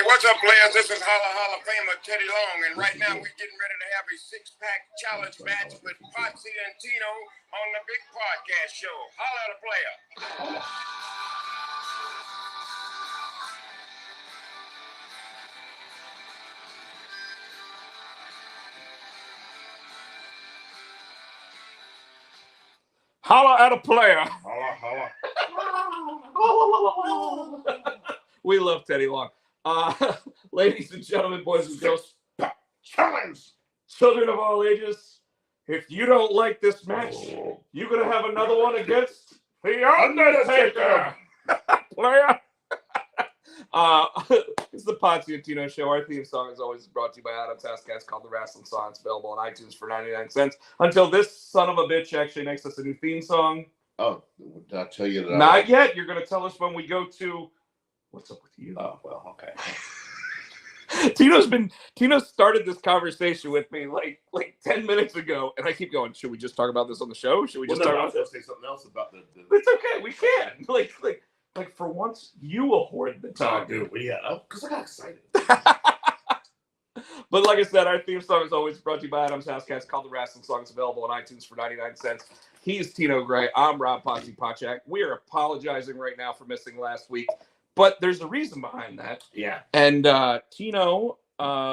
What's up, players? This is Hall of Famer Teddy Long, and right now we're getting ready to have a six-pack challenge match with Potsy and Tino on the big podcast show. Holla at a player. Holla at a player. Holla. We love Teddy Long. Ladies and gentlemen, boys and girls, Challenge! children of all ages, if you don't like this match, you're going to have another one against The Undertaker. Player. It's the Potsy and Tino show. Our theme song is always brought to you by Adam's Housecast, called The Wrestling Song. It's available on iTunes for 99 cents. Until this son of a bitch actually makes us a new theme song. Oh, did I tell you that? Not yet. You're going to tell us when we go to What's Up With You? Oh, well, okay. Tino started this conversation with me like 10 minutes ago, and I keep going, should we just talk about this on the show? Should we just talk about this? Say something else about the... It's okay. We can. Like for once, you afford the time. Dude, because I got excited. But like I said, our theme song is always brought to you by Adam's Housecast, called The Wrestling Song. It's available on iTunes for 99 cents. He's Tino Gray. I'm Rob Potsy Pochak. We are apologizing right now for missing last week, but there's a reason behind that. Yeah. And Tino,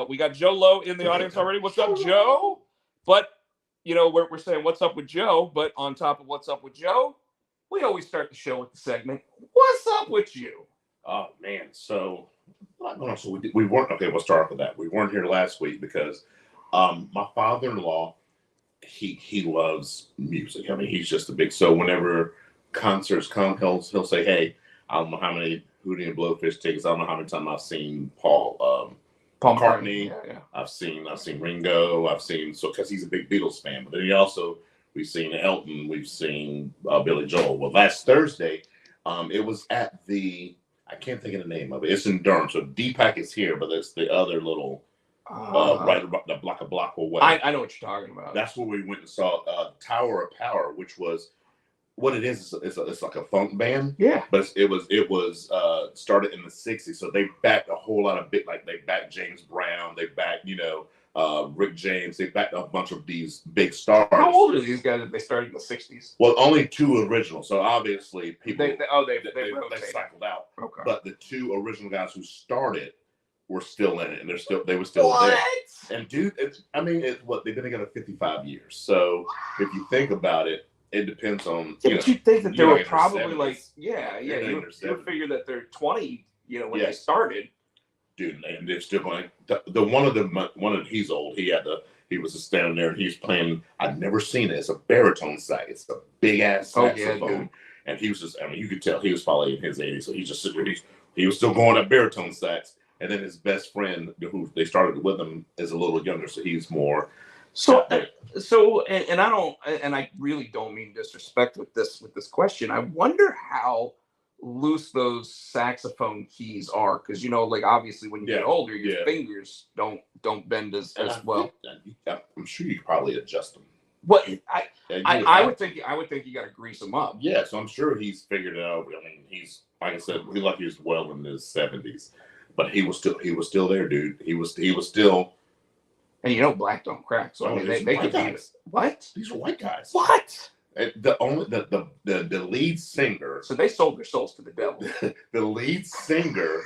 we got Joe Lowe in the audience already. What's up, Joe? But, we're saying what's up with Joe, but on top of what's up with Joe, we always start the show with the segment, what's up with you? Oh, man. So we weren't, okay, we'll start off with that. We weren't here last week because my father-in-law, he loves music. I mean, he's just a big, so whenever concerts come, he'll say, hey, I don't know how many Hootie and Blowfish tickets. I don't know how many times I've seen Paul McCartney. Yeah. I've seen Ringo. Because he's a big Beatles fan. But then we've seen Elton. We've seen Billy Joel. Well, last Thursday, it was at I can't think of the name of it. It's in Durham. So Deepak is here, but it's the other little, right about the block away. I know what you're talking about. That's where we went and saw Tower of Power, which was, what it is, it's like a funk band. Yeah. But it was started in the 60s. So they backed a whole lot of they backed James Brown. They backed, Rick James. They backed a bunch of these big stars. How old are these guys if they started in the 60s? Well, only two originals. So obviously people They cycled out. Okay. But the two original guys who started were still in it, and they were still there. And dude, they've been together 55 years. So if you think about it, it depends on. But you'd think that they were probably 70s. you would figure that they're 20, when they started. Dude, and they're still going. He's old. He was just standing there and he's playing. I've never seen it. It's a baritone sax. It's a big ass saxophone. And he was just. You could tell he was probably in his 80s. So he's just sitting there. He was still going at baritone sax. And then his best friend, who they started with him, is a little younger, so he's more. And I really don't mean disrespect with this question. I wonder how loose those saxophone keys are, because obviously when you get older, your fingers don't bend as well. I'm sure you could probably adjust them. Well, I would think you got to grease them up. Yeah, so I'm sure he's figured it out. I mean, he's, like I said, he was well in his 70s, but he was still there, dude. He was still. And black don't crack, so they could be. What? These are white guys. What? The lead singer. So they sold their souls to the devil. The lead singer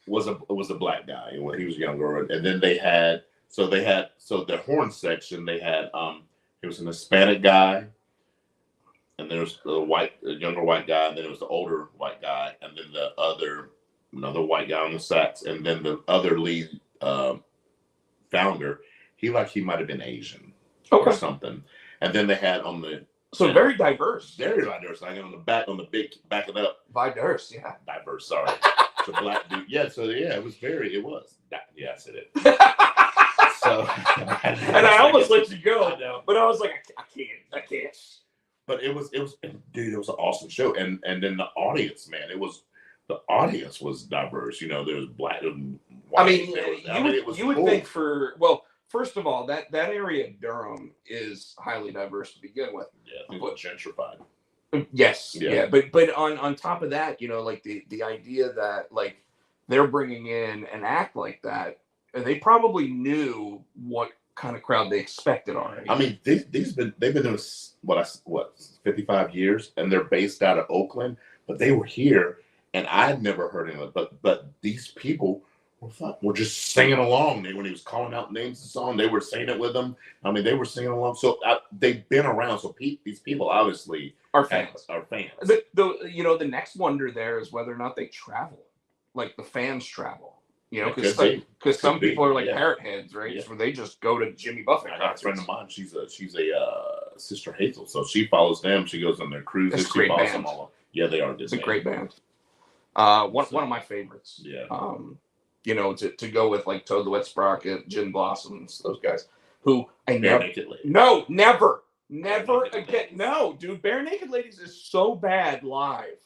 was a black guy when he was younger, and then they had the horn section. They had it was an Hispanic guy, and there was a younger white guy, and then it was the older white guy, and then another white guy on the sax, and then the other lead founder. He might have been Asian or something, and then they had on the. So very diverse. Very diverse. Like on the big back it up. Diverse, yeah. Diverse, sorry. It's a black dude. Yeah, so it was. Yeah, I said it. So and I almost let you go, but I was like, I can't. But it was an awesome show. And then the audience, man, the audience was diverse. There was black and white. You would think first of all, that area of Durham is highly diverse to begin with. Yeah, but gentrified. Yes, yeah. But on top of that, the idea that they're bringing in an act like that, they probably knew what kind of crowd they expected already. I mean, they've been doing what 55 years, and they're based out of Oakland, but they were here, and I'd never heard of it. But these people were just singing along. When he was calling out names of the song, they were singing it with them. I mean, they were singing along. So they've been around. So these people obviously are fans. The next wonder there is whether or not they travel, like the fans travel. Because some people are like parrot heads, right? Yeah. Where they just go to Jimmy Buffett. I got a friend of mine. She's a Sister Hazel, so she follows them. She goes on their cruises. She follows them all. Yeah, they are. It's a great band. One of my favorites. Yeah. To go with like Toad the Wet Sprocket, Gin Blossoms, those guys who I never again. No, dude, Bare Naked Ladies is so bad live.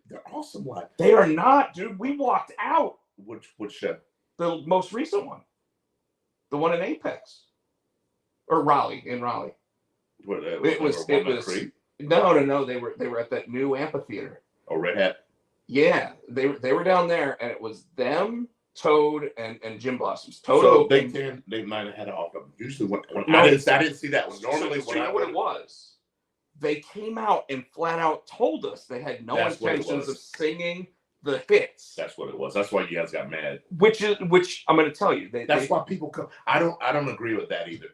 They're awesome live. They are not, dude. We walked out. Which show? The most recent one. The one in Apex. Or Raleigh, in Raleigh. It was no. They were at that new amphitheater. Oh, Red Hat? Yeah. They were down there, and it was them, Toad, and Gin Blossoms. So they might have had an off. Usually when I didn't see that one. Normally what it was? They came out and flat out told us they had no intentions of singing the hits. That's what it was. That's why you guys got mad. Which I'm going to tell you. That's why people come. I don't agree with that either.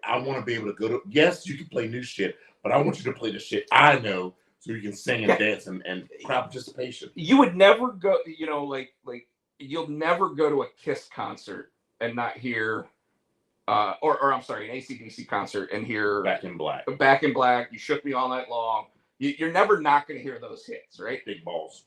I want to be able to go to. Yes, you can play new shit, but I want you to play the shit I know, so you can sing and dance and crowd participation. You would never go. Like you'll never go to a Kiss concert and not hear, or I'm sorry, an AC/DC concert and hear Back in Black. Back in Black. You Shook Me All Night Long. You're never not going to hear those hits, right? Big balls.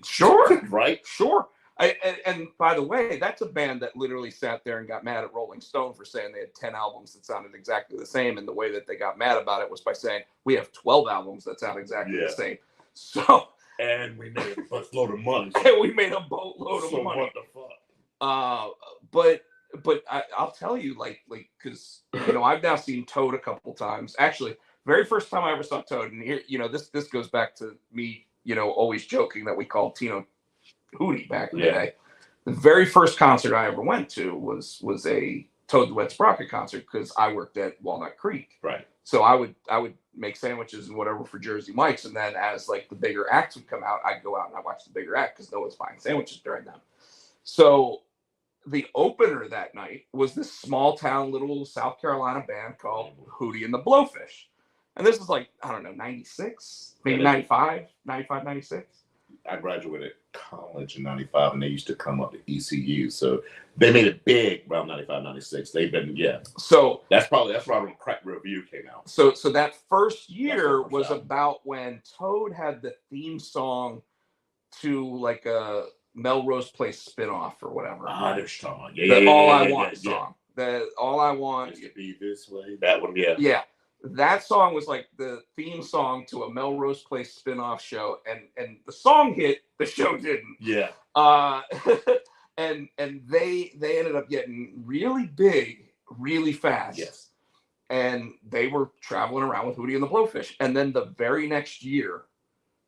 Sure. Right? Sure. And by the way, that's a band that literally sat there and got mad at Rolling Stone for saying they had 10 albums that sounded exactly the same. And the way that they got mad about it was by saying, we have 12 albums that sound exactly the same. So. And we made a boatload of money. What the fuck? But I'll tell you, because, I've now seen Toad a couple times. Actually, very first time I ever saw Toad, and here, this goes back to me, always joking that we called Tino Hootie back in the day. The very first concert I ever went to was a Toad the Wet Sprocket concert because I worked at Walnut Creek. Right. So I would make sandwiches and whatever for Jersey Mike's, and then as like the bigger acts would come out, I'd go out and I'd watch the bigger act because no one's buying sandwiches during them. So the opener that night was this small town little South Carolina band called Hootie and the Blowfish. And this is like, I don't know, 96, maybe 95, 96. I graduated college in 95 and they used to come up to ECU. So they made it big around 95, 96. They've been, So that's right when Crack Review came out. So that first year was about when Toad had the theme song to like a Melrose Place spinoff or whatever. Their song. All I Want song. The All I Want. It be this way. That one, Yeah. That song was like the theme song to a Melrose Place spinoff show, and the song hit, the show didn't. Yeah. And they ended up getting really big, really fast. Yes. And they were traveling around with Hootie and the Blowfish. And then the very next year,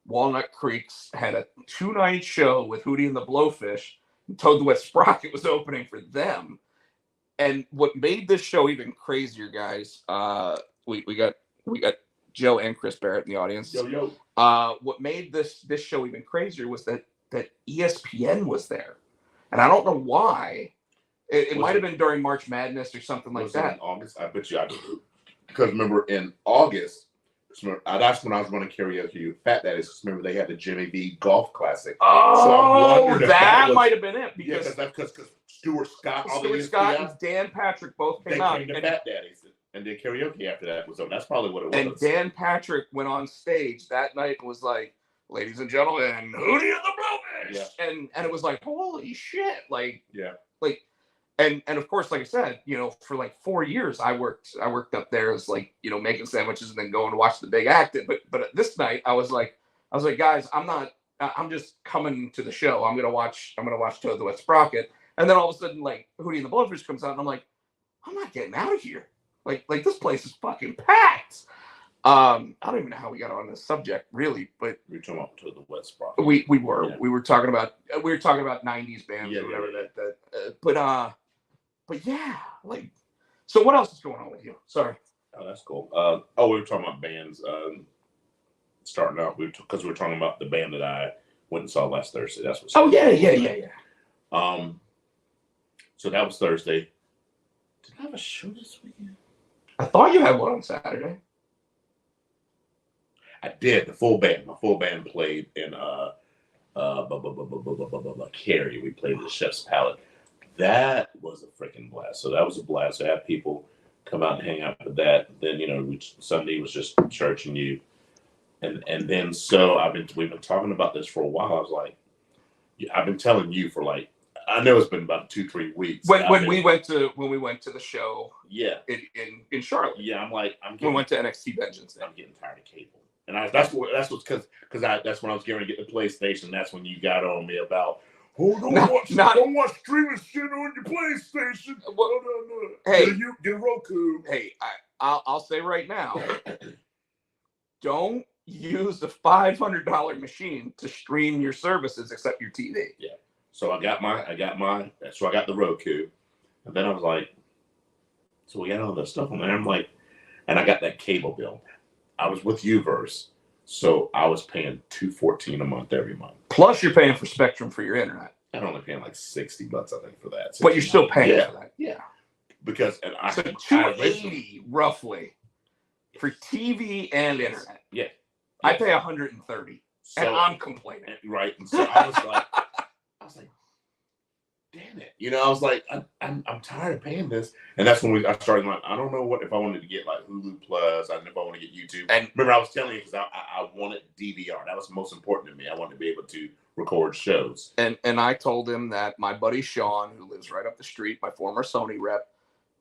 Walnut Creek's had a 2-night show with Hootie and the Blowfish. And Toad the Wet Sprocket was opening for them. And what made this show even crazier, guys, we got Joe and Chris Barrett in the audience. Yo. What made this show even crazier was that ESPN was there, and I don't know why. It might have been during March Madness or something like that. In August, I bet you I do. Because remember in August, that's when I was running karaoke with Fat Daddies. Remember they had the Jimmy V Golf Classic. Oh, so that might have been it. Because Stuart Scott and Dan Patrick both came out. Came to Fat Daddies and did karaoke after that. So that's probably what it was. And Dan Patrick went on stage that night and was like, "Ladies and gentlemen, Hootie and the Blowfish." Yeah. And it was like, holy shit. And of course, like I said, for like 4 years, I worked up there as like, making sandwiches and then going to watch the big act. But this night I was like, guys, I'm just coming to the show. I'm going to watch Toad the Wet Sprocket. And then all of a sudden, like, Hootie and the Blowfish comes out and I'm like, I'm not getting out of here. Like this place is fucking packed. I don't even know how we got on this subject, really, but We were talking about to the wet spot. we were talking about 90s bands or whatever but yeah, like, so what else is going on with you? Sorry. Oh, that's cool. We were talking about bands. Starting out, because we were talking about the band that I went and saw last Thursday. That's what. Oh yeah. So that was Thursday. Did I have a show this weekend? I thought you had one on Saturday. I did. The full band. My full band played in Cary. We played the Chef's Palette. That was a freaking blast. So that was a blast. I had people come out and hang out with that. Then Sunday was just church and you, and then so we've been talking about this for a while. I was like, I've been telling you for like, I know it's been about 2-3 weeks. When we went to the show, in Charlotte. Yeah, we went to NXT Vengeance Day. I'm getting tired of cable. And that's what's because that's when I was going to get the PlayStation. That's when you got on me about, don't watch streaming shit on your PlayStation. No. Hey, get a Roku. Hey, I'll say right now, don't use the $500 machine to stream your services except your TV. Yeah. So I got the Roku, and then I was like, so we got all this stuff on there. I'm like, and I got that cable bill. I was with Uverse, so I was paying $214 a month every month. Plus, you're paying for Spectrum for your internet. I'm only paying like $60, I think, for that. But you're still paying for that. Yeah. Because so $280 roughly for TV and internet. Yeah. I pay $130, and I'm complaining. Right. And so I was like, damn it. I was like, I'm tired of paying this. And that's when I started like, I don't know if I wanted to get like Hulu Plus. I don't know if I want to get YouTube. And remember, I was telling you because I wanted DVR. That was most important to me. I wanted to be able to record shows. And I told him that my buddy Sean, who lives right up the street, my former Sony rep,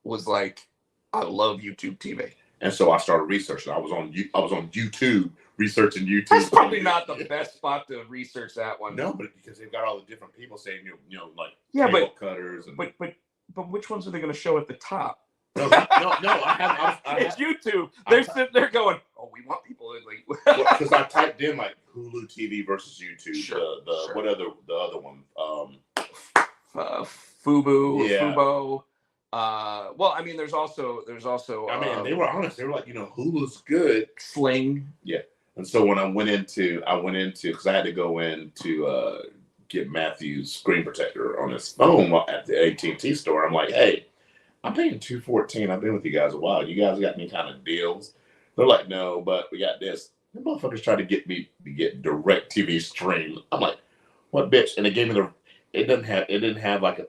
was like, I love YouTube TV. And so I started researching. I was on YouTube researching YouTube. That's probably not the best spot to research that one. No, but because they've got all the different people saying like cable cutters and but which ones are they going to show at the top? No. I have it's YouTube. They're sitting there going, "Oh, we want people to like." Because I typed in like Hulu TV versus YouTube. Sure. What the other one? Fubo. Yeah. Fubo. Well, I mean, there's also. I mean, they were honest. They were like, Hulu's good. Sling. Yeah. And so when I went into because I had to go in to get Matthew's screen protector on his phone at the AT&T store. I'm like, hey, I'm paying $214. I've been with you guys a while. You guys got any kind of deals? They're like, no, but we got this. The motherfuckers tried to get me to get direct TV stream. I'm like, what bitch? And they gave me it didn't have like a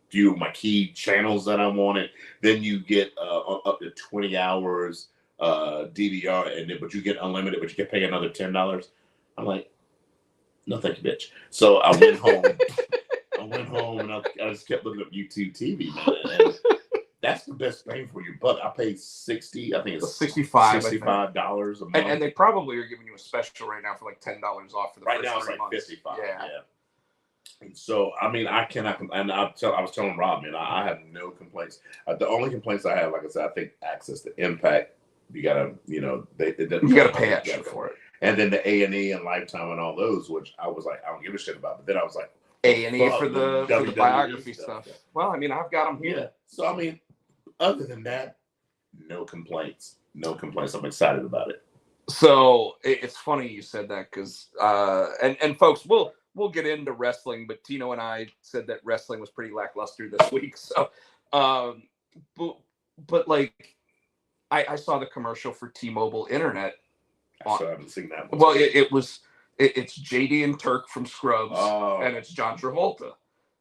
few of my key channels that I wanted. Then you get up to 20 hours DVR, but you get unlimited, but you can pay another $10. I'm like, no, thank you, bitch. So I went home. And I just kept looking up YouTube TV, man. And that's the best bang for your buck. I paid $65 a month. And they probably are giving you a special right now for like $10 off for the right first now. It's like months. $55. Yeah. And so I mean, I cannot. And I was telling Rob, man, I have no complaints. The only complaints I have, like I said, I think access to Impact. You gotta, you gotta pay extra for it. And then the A&E and Lifetime and all those, which I was like, I don't give a shit about. But then I was like, A&E for the biography stuff. Well, I mean, I've got them here. Yeah. So I mean, other than that, no complaints. No complaints. I'm excited about it. So it's funny you said that because and folks, we'll get into wrestling, but Tino and I said that wrestling was pretty lackluster this week. So, but like, I saw the commercial for T-Mobile Internet. I still haven't seen that one. Well, it's JD and Turk from Scrubs, and it's John Travolta.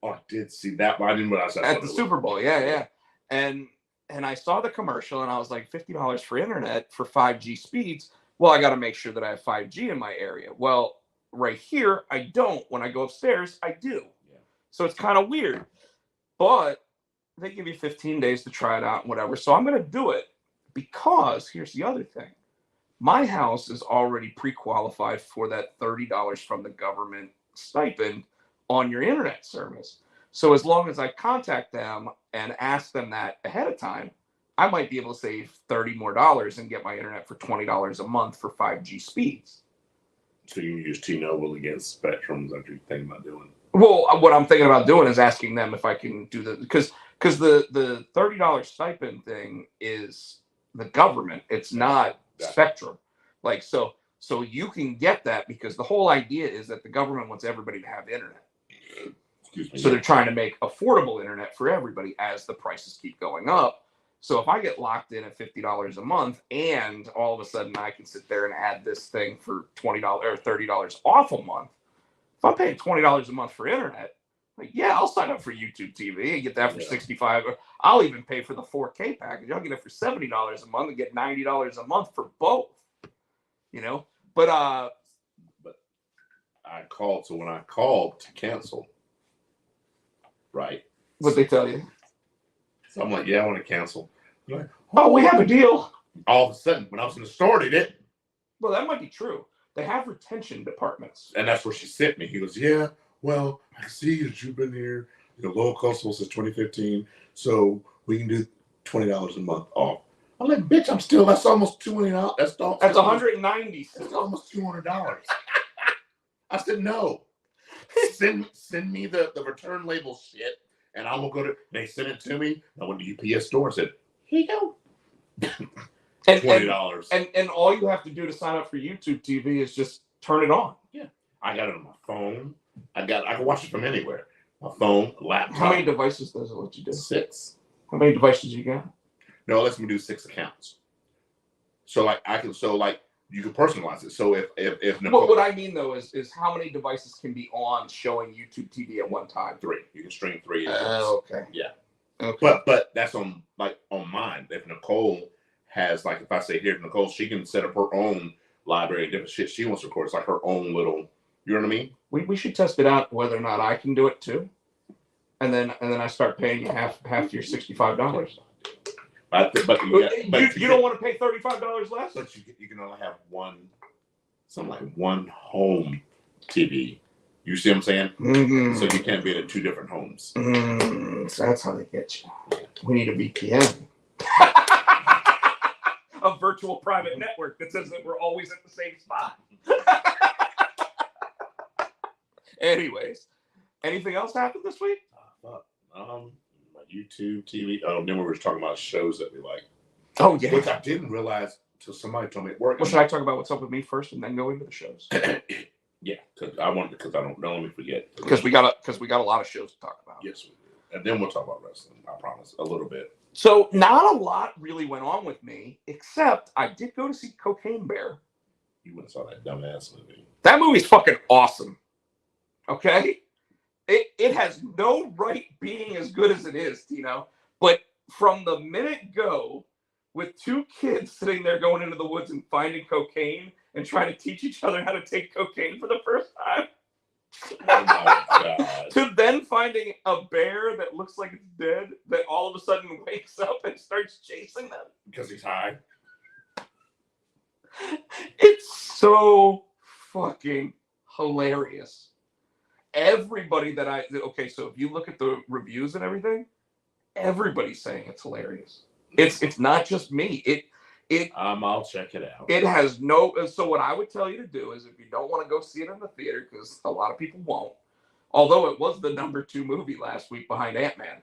Oh, I did see that, but I didn't realize that at the Super Bowl. Yeah. And I saw the commercial, and I was like, $50 for internet for 5G speeds. Well, I got to make sure that I have 5G in my area. Well, right here, I don't. When I go upstairs, I do. Yeah. So it's kind of weird. But they give you 15 days to try it out and whatever. So I'm going to do it because here's the other thing. My house is already pre-qualified for that $30 from the government stipend on your internet service. So as long as I contact them and ask them that ahead of time, I might be able to save $30 more and get my internet for $20 a month for 5G speeds. So you use T-Mobile against Spectrum? Is that what you're thinking about doing? Well, what I'm thinking about doing is asking them if I can do because the $30 stipend thing is the government. It's not Spectrum. Like so you can get that because the whole idea is that the government wants everybody to have internet. Excuse me. So they're trying to make affordable internet for everybody as the prices keep going up. So if I get locked in at $50 a month and all of a sudden I can sit there and add this thing for $20 or $30 off a month, if I'm paying $20 a month for internet, like, yeah, I'll sign up for YouTube TV and get that for $65. Or I'll even pay for the 4K package. I'll get it for $70 a month and get $90 a month for both. You know, but I called. So when I called to cancel, right? What they tell you? So I'm like, yeah, I want to cancel. Like, oh, we have a deal. All of a sudden, when I was going to start it. Well, that might be true. They have retention departments. And that's where she sent me. He goes, yeah, well, I see that you've been here, low cost since 2015, so we can do $20 a month off. I'm like, bitch, that's almost $200. That's $190. That's almost $200. I said, no. Send me the return label shit, and I'm gonna go to. They sent it to me. I went to UPS store and said, here you go. $20. And all you have to do to sign up for YouTube TV is just turn it on. Yeah. I got it on my phone. I can watch it from anywhere. My phone, laptop. How many devices does it let you do? 6. How many devices you got? No, it lets me do 6 accounts. So you can personalize it. So if Nicole, what I mean though is how many devices can be on showing YouTube TV at one time? 3. You can stream 3. Okay. Yeah. Okay. But that's on mine. If Nicole has if I say here, Nicole, she can set up her own library of different shit she wants to record. It's like her own little. You know what I mean? We should test it out whether or not I can do it too, and then I start paying you half your $65. But you don't want to pay $35 less. But you can only have one home TV. You see what I'm saying? Mm-hmm. So you can't be at 2 different homes. So that's how they get you. We need a VPN. A virtual private network that says that we're always at the same spot. Anyways, anything else happened this week? My YouTube TV. Oh, then we were talking about shows that we like. Oh yeah. Which I didn't realize until somebody told me at work. Well, should I talk about what's up with me first and then go into the shows? Yeah, because I don't let me forget. Because we got a lot of shows to talk about. Yes, we do. And then we'll talk about wrestling. I promise, a little bit. So not a lot really went on with me, except I did go to see Cocaine Bear. You went and saw that dumbass movie. That movie's fucking awesome. Okay? It has no right being as good as it is, Tino. But from the minute go, with 2 kids sitting there going into the woods and finding cocaine and trying to teach each other how to take cocaine for the first time. Oh my God. To then finding a bear that looks like it's dead that all of a sudden wakes up and starts chasing them. Because he's high. It's so fucking hilarious. Everybody so if you look at the reviews and everything, everybody's saying it's hilarious. It's not just me. I'll check it out. It has no. So what I would tell you to do is, if you don't want to go see it in the theater, because a lot of people won't, although it was the number 2 movie last week behind Ant-Man,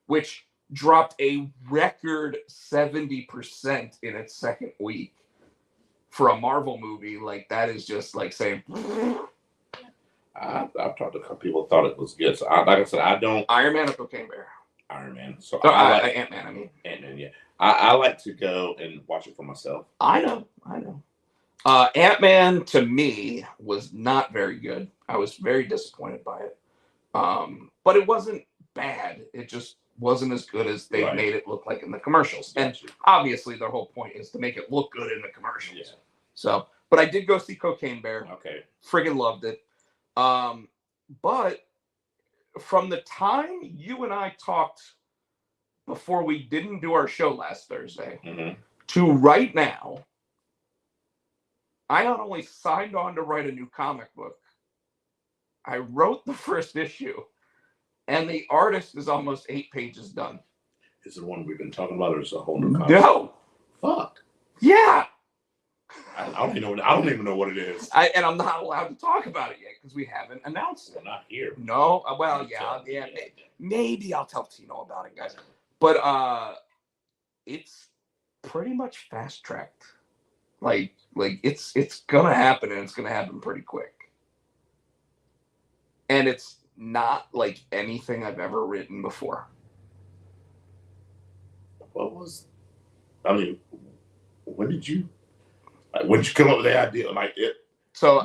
which dropped a record 70% in its second week for a Marvel movie. Like, that is just like saying. I've talked to a couple people who thought it was good. So like I said, I don't. Iron Man or Cocaine Bear? Iron Man. So Ant-Man. I mean, Ant-Man. Yeah, I like to go and watch it for myself. I know. Ant-Man to me was not very good. I was very disappointed by it. But it wasn't bad. It just wasn't as good as they made it look like in the commercials. And obviously, their whole point is to make it look good in the commercials. Yeah. So, but I did go see Cocaine Bear. Okay. Friggin' loved it. But from the time you and I talked before we didn't do our show last Thursday to right now, I not only signed on to write a new comic book, I wrote the first issue, and the artist is almost 8 pages done. Is it one we've been talking about, or is it a whole new concept? No. Fuck. Yeah. I don't even know what it is. And I'm not allowed to talk about it yet because we haven't announced it. We're not here. No. Well, yeah. Maybe I'll tell Tino about it, guys. But it's pretty much fast tracked. Like it's gonna happen, and it's gonna happen pretty quick. And it's not like anything I've ever written before. What was? I mean, when did you come up with the idea? Like it. So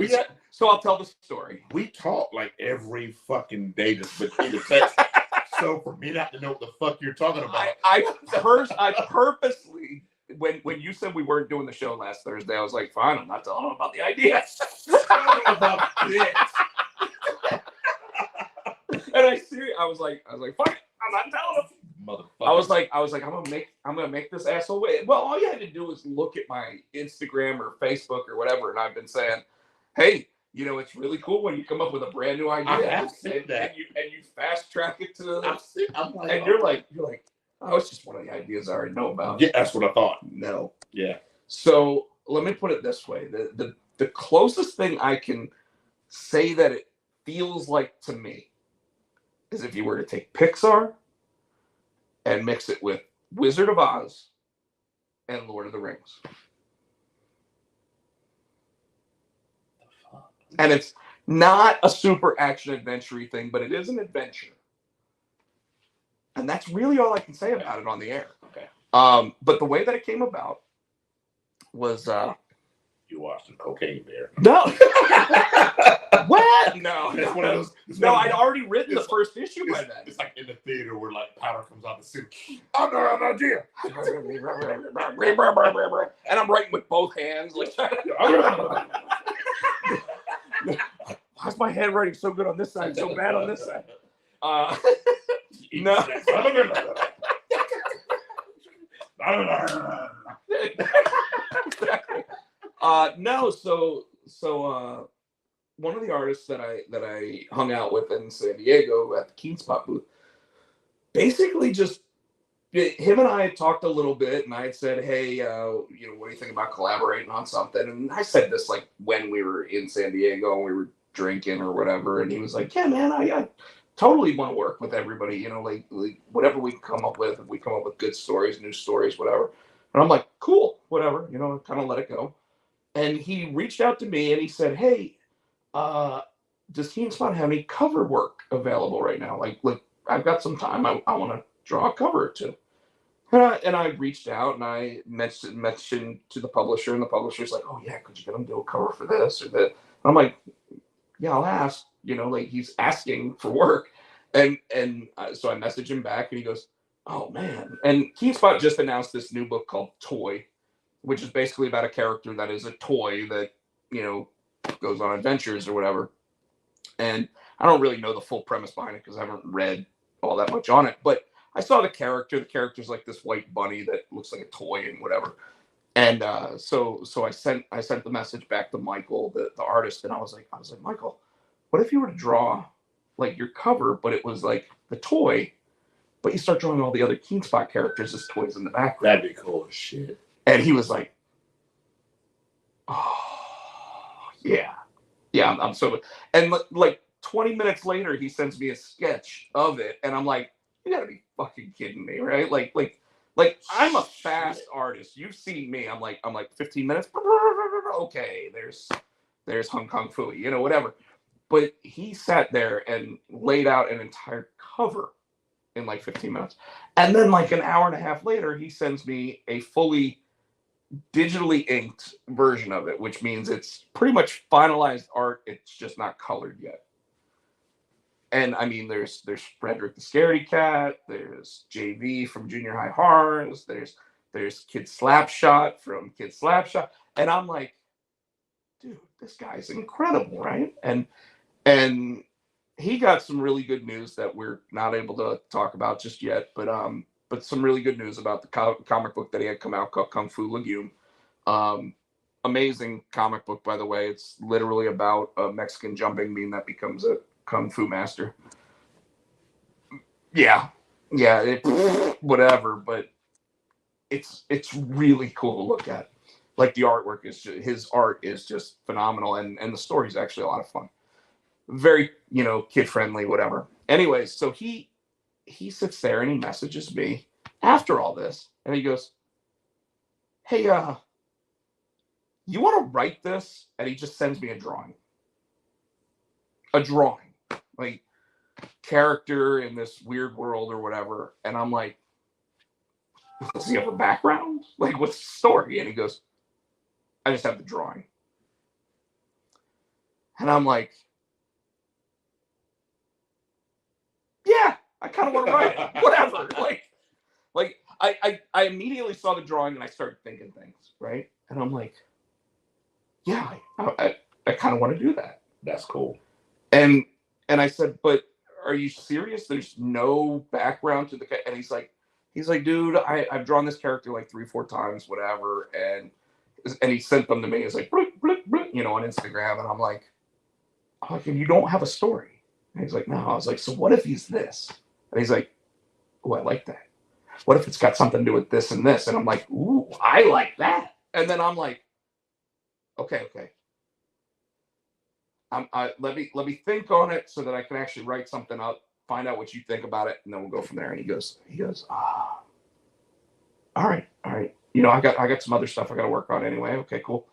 I'll tell the story. We talk like every fucking day just between the text. So for me not to know what the fuck you're talking about, I purposely when you said we weren't doing the show last Thursday, I was like, fine, I'm not telling them about the idea. about this. And I was like, fuck it, I'm not telling them. Motherfucker. I was like, I'm gonna make this asshole wait. Well, all you had to do was look at my Instagram or Facebook or whatever, and I've been saying, hey, you know, it's really cool when you come up with a brand new idea I have seen that. and you fast track it to I'm like, and you're like, oh, it's just one of the ideas I already know about. Yeah, that's what I thought. No. Yeah. So let me put it this way: the closest thing I can say that it feels like to me is if you were to take Pixar and mix it with Wizard of Oz and Lord of the Rings. And it's not a super action adventure-y thing, but it is an adventure. And that's really all I can say about it on the air. Okay. But the way that it came about was you watched some Cocaine Bear. No. What? No. It's one of those. No, I'd already written the first issue by then. It's like in the theater where like powder comes out the suit. I got an idea. And I'm writing with both hands. Like, why's my handwriting so good on this side, so bad on this side? No. No. So one of the artists that I hung out with in San Diego at the Keen Spot booth, basically just him and I had talked a little bit, and I had said, hey, you know, what do you think about collaborating on something? And I said this like when we were in San Diego and we were drinking or whatever, and he was like, yeah, man, I totally want to work with everybody, you know, like whatever we come up with, if we come up with good stories, new stories, whatever. And I'm like, cool, whatever, you know, kind of let it go. And he reached out to me and he said, hey, does Teen Spot have any cover work available right now? Like I've got some time. I want to draw a cover or two. And I reached out and I mentioned to the publisher, and the publisher's like, oh yeah, could you get him to do a cover for this or that? And I'm like, yeah, I'll ask, you know, like he's asking for work. And so I messaged him back and he goes, oh man. And Teen Spot just announced this new book called Toy, which is basically about a character that is a toy that, you know, goes on adventures or whatever. And I don't really know the full premise behind it because I haven't read all that much on it, but I saw the character. The character's like this white bunny that looks like a toy and whatever. And so I sent the message back to Michael, the artist, and I was like, Michael, what if you were to draw like your cover, but it was like the toy, but you start drawing all the other Keen Spot characters as toys in the background? That'd be cool as shit. And he was like, oh yeah, I'm so. And like 20 minutes later, he sends me a sketch of it, and I'm like, you gotta be fucking kidding me, right? Like I'm a fast artist. You've seen me. I'm like 15 minutes. Okay, there's Hong Kong Phooey, you know, whatever. But he sat there and laid out an entire cover in like 15 minutes. And then like an hour and a half later, he sends me a fully digitally inked version of it, which means it's pretty much finalized art. It's just not colored yet. And I mean, there's Frederick the Scaredy Cat, there's JV from Junior High Horrors, there's Kid Slapshot from Kid Slapshot, and I'm like, dude, this guy's incredible, right? And he got some really good news that we're not able to talk about just yet, but some really good news about the comic book that he had come out called Kung Fu Legume. Amazing comic book, by the way. It's literally about a Mexican jumping bean that becomes a Kung Fu master. Yeah. whatever, but it's really cool to look at. Like the artwork is just, his art is just phenomenal, and the story's actually a lot of fun. Very, kid friendly, whatever. Anyways, so he sits there and he messages me after all this, and he goes, "Hey, you want to write this?" And he just sends me a drawing, like character in this weird world or whatever. And I'm like, "Does he have a background? Like, what's the story?" And he goes, "I just have the drawing." And I'm like, "Yeah, I kind of want to write it. Whatever." Like I immediately saw the drawing and I started thinking things, right? And I'm like, "Yeah, I kind of want to do that." That's cool. And I said, "But are you serious? There's no background to the." And he's like, "Dude, I've drawn this character like 3-4 times, whatever." And he sent them to me. It's like, bloop, bloop, bloop, on Instagram. And I'm like, "And you don't have a story?" And he's like, "No." I was like, "So what if he's this?" And he's like, "Oh, I like that. What if it's got something to do with this and this?" And I'm like, "Ooh, I like that." And then I'm like, okay. Let me think on it so that I can actually write something up, find out what you think about it, and then we'll go from there. And he goes, all right. I got some other stuff I got to work on anyway. Okay, cool.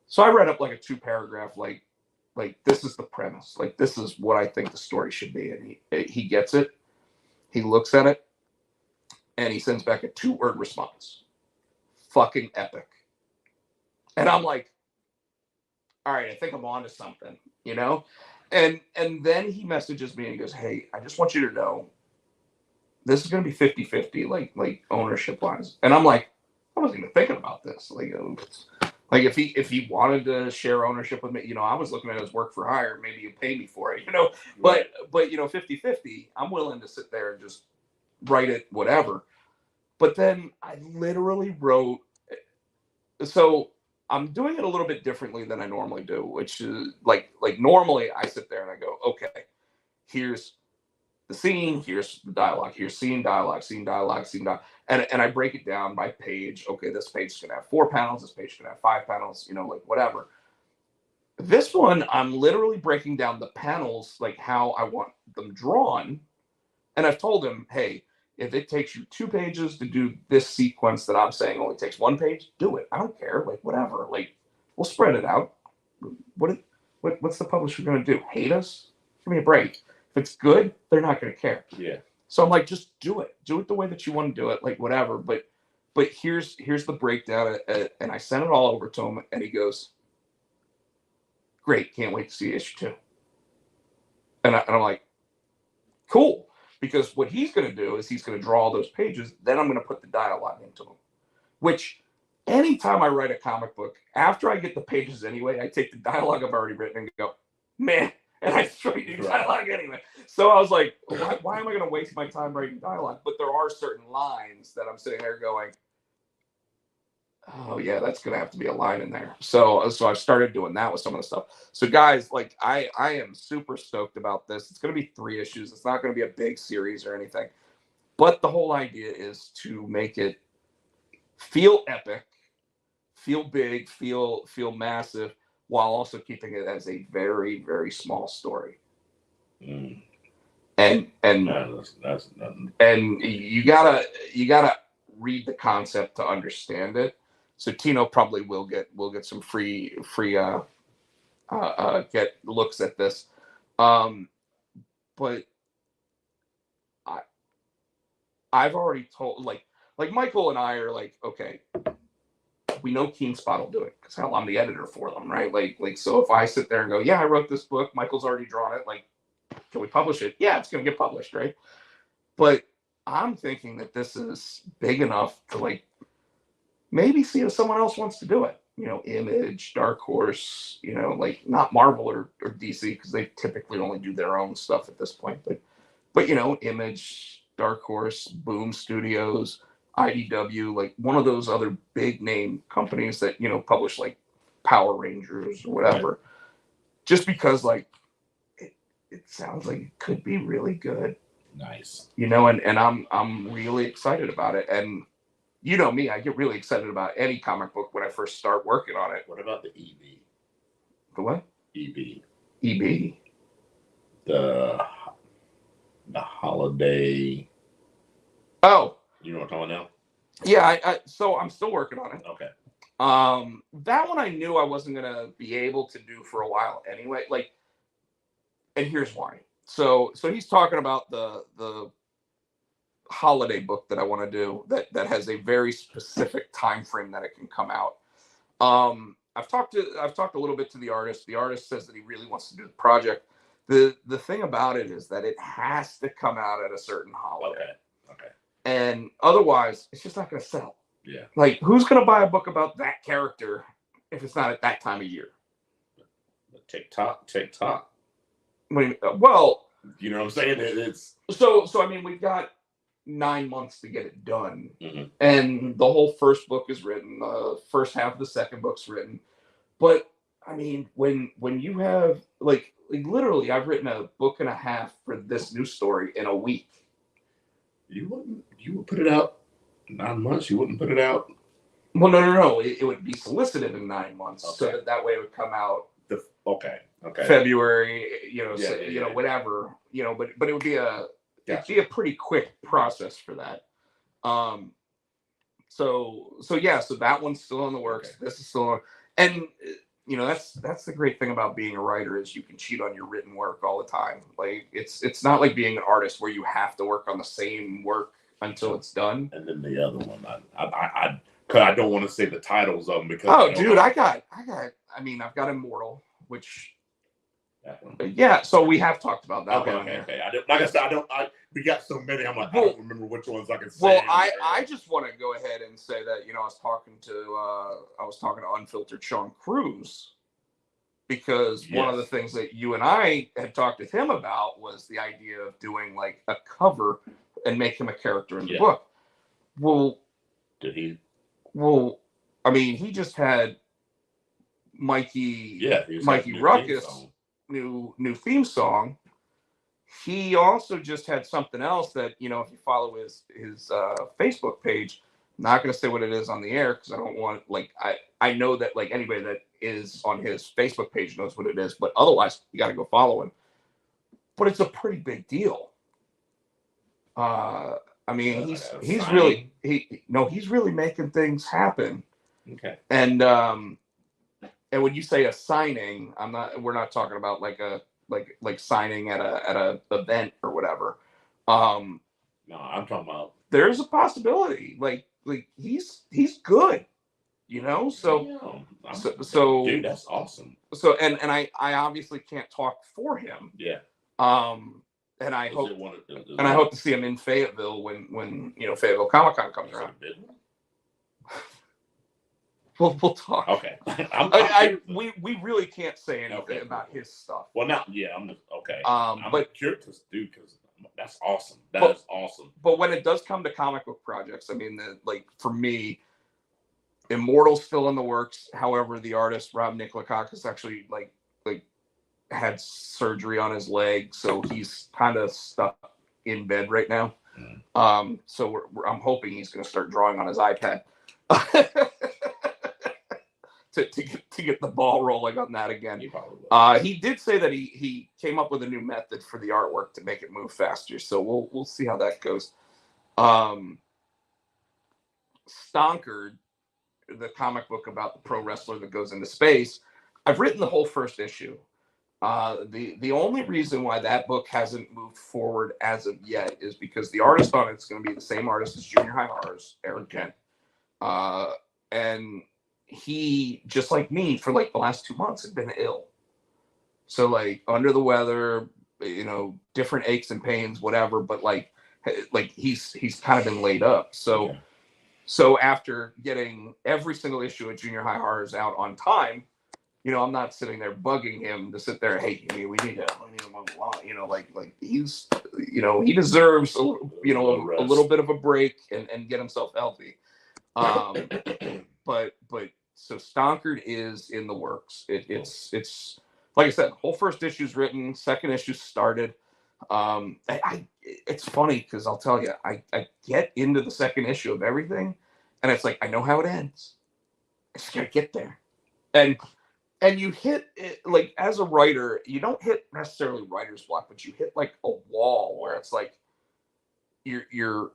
So I read up like a 2-paragraph, like this is the premise, like this is what I think the story should be, and he gets it. He looks at it, and he sends back a 2-word response: "Fucking epic." And I'm like, all right, I think I'm on to something, And then he messages me and he goes, "Hey, I just want you to know this is going to be 50-50, like ownership wise." And I'm like, I wasn't even thinking about this. Like if he wanted to share ownership with me, I was looking at his work for hire. Maybe you pay me for it, But 50-50, I'm willing to sit there and just write it, whatever. But then I literally wrote. So I'm doing it a little bit differently than I normally do, which is like normally I sit there and I go, okay, here's the scene, here's the dialogue, here's scene, dialogue, scene, dialogue, scene, dialogue. And I break it down by page. Okay, this page is gonna have 4 panels, this page is gonna have 5 panels, like whatever. This one, I'm literally breaking down the panels like how I want them drawn. And I've told him, hey, if it takes you 2 pages to do this sequence that I'm saying only takes 1 page, do it. I don't care. Like, whatever. Like, we'll spread it out. What's the publisher going to do? Hate us? Give me a break. If it's good, they're not going to care. Yeah. So I'm like, just do it. Do it the way that you want to do it. Like, whatever. But here's the breakdown. And I sent it all over to him. And he goes, "Great. Can't wait to see issue 2. And I'm like, cool. Because what he's going to do is he's going to draw all those pages. Then I'm going to put the dialogue into them. Which, anytime I write a comic book, after I get the pages anyway, I take the dialogue I've already written and go, man, and I straight do dialogue anyway. So I was like, why am I going to waste my time writing dialogue? But there are certain lines that I'm sitting there going, oh yeah, that's gonna have to be a line in there. So I've started doing that with some of the stuff. So guys, like I am super stoked about this. It's gonna be 3 issues. It's not gonna be a big series or anything. But the whole idea is to make it feel epic, feel big, feel massive, while also keeping it as a very, very small story. Mm. And that's nothing. And you gotta read the concept to understand it. So Tino probably will get some free get looks at this. But I've already told like Michael and I are like, okay, we know Keen Spot will do it because hell, I'm the editor for them, right? Like so if I sit there and go, yeah, I wrote this book, Michael's already drawn it, like, can we publish it? Yeah, it's gonna get published, right? But I'm thinking that this is big enough to like maybe see if someone else wants to do it. Image, Dark Horse, like not Marvel or DC because they typically only do their own stuff at this point. But Image, Dark Horse, Boom Studios, IDW, like one of those other big name companies that publish like Power Rangers or whatever. Right. Just because like it sounds like it could be really good. Nice. You know, and I'm really excited about it. And you know me, I get really excited about any comic book when I first start working on it. What about the EB? The what? EB. EB. The holiday. Oh. You know what I'm talking about Yeah, so I'm still working on it. now? Okay. That one I knew I wasn't gonna be able to do for a while anyway. Like, and here's why. So he's talking about the holiday book that I want to do that has a very specific time frame that it can come out. I've talked a little bit to the artist. The artist says that he really wants to do the project. The thing about it is that it has to come out at a certain holiday. Okay. And otherwise, it's just not going to sell. Yeah. Like, who's going to buy a book about that character if it's not at that time of year? TikTok. Well, you know what I'm saying? It's so I mean, we've got 9 months to get it done, and the whole first book is written. The first half of the second book's written. But I mean, when you have like literally, I've written a book and a half for this new story in a week. You would put it out 9 months. You wouldn't put it out. Well, no. It would be solicited in 9 months, okay. so that way it would come out. Okay. February, whatever, but it would be it'd be a pretty quick process for that. So that one's still in the works. Okay. This is still, and that's the great thing about being a writer is you can cheat on your written work all the time. Like it's not like being an artist where you have to work on the same work until it's done. And then the other one, I don't want to say the titles of them because I've got Immortal, which. Yeah, so we have talked about that one. Okay. We got so many. I'm like, I don't remember which ones I can say. Well, I just want to go ahead and say that I was talking to Unfiltered Sean Cruz because one of the things that you and I had talked with him about was the idea of doing like a cover and make him a character in the book. Well, did he? Well, I mean, he just had Mikey Ruckus. New theme song. He also just had something else that if you follow his Facebook page, I'm not going to say what it is on the air because I don't want I know that anybody that is on his Facebook page knows what it is, but otherwise you got to go follow him. But it's a pretty big deal. I mean he's really making things happen. Okay. And when you say a signing, we're not talking about like signing at a event or whatever. No, I'm talking about there's a possibility. Like he's good, so dude, that's awesome. So and I obviously can't talk for him. Yeah. And I hope to see him in Fayetteville when Fayetteville Comic-Con comes around. We'll talk. Okay. We really can't say anything about his stuff. Well, now, I'm just okay. But curious, dude, because that's awesome. That is awesome. But when it does come to comic book projects, I mean, for me, Immortal's still in the works. However, the artist Rob Nikolakakis actually had surgery on his leg, so he's kind of stuck in bed right now. So I'm hoping he's going to start drawing on his iPad. To get the ball rolling on that again. He did say that he came up with a new method for the artwork to make it move faster. So we'll see how that goes. Stonkered, the comic book about the pro wrestler that goes into space. I've written the whole first issue. The only reason why that book hasn't moved forward as of yet is because the artist on it's going to be the same artist as Junior High Horrors, Eric Kent. And he, just like me, for the last 2 months had been ill. So under the weather, different aches and pains, whatever, but he's kind of been laid up. So after getting every single issue of Junior High Horrors out on time, I'm not sitting there bugging him to sit there, hey, we need to move along, he's, he deserves a little bit of a break and get himself healthy. But so Stonkered is in the works. It's like I said, whole first issue's written, second issue started. it's funny because I'll tell you, I get into the second issue of everything, and it's like I know how it ends. I just gotta get there, and you hit it, like as a writer, you don't hit necessarily writer's block, but you hit like a wall where it's like you're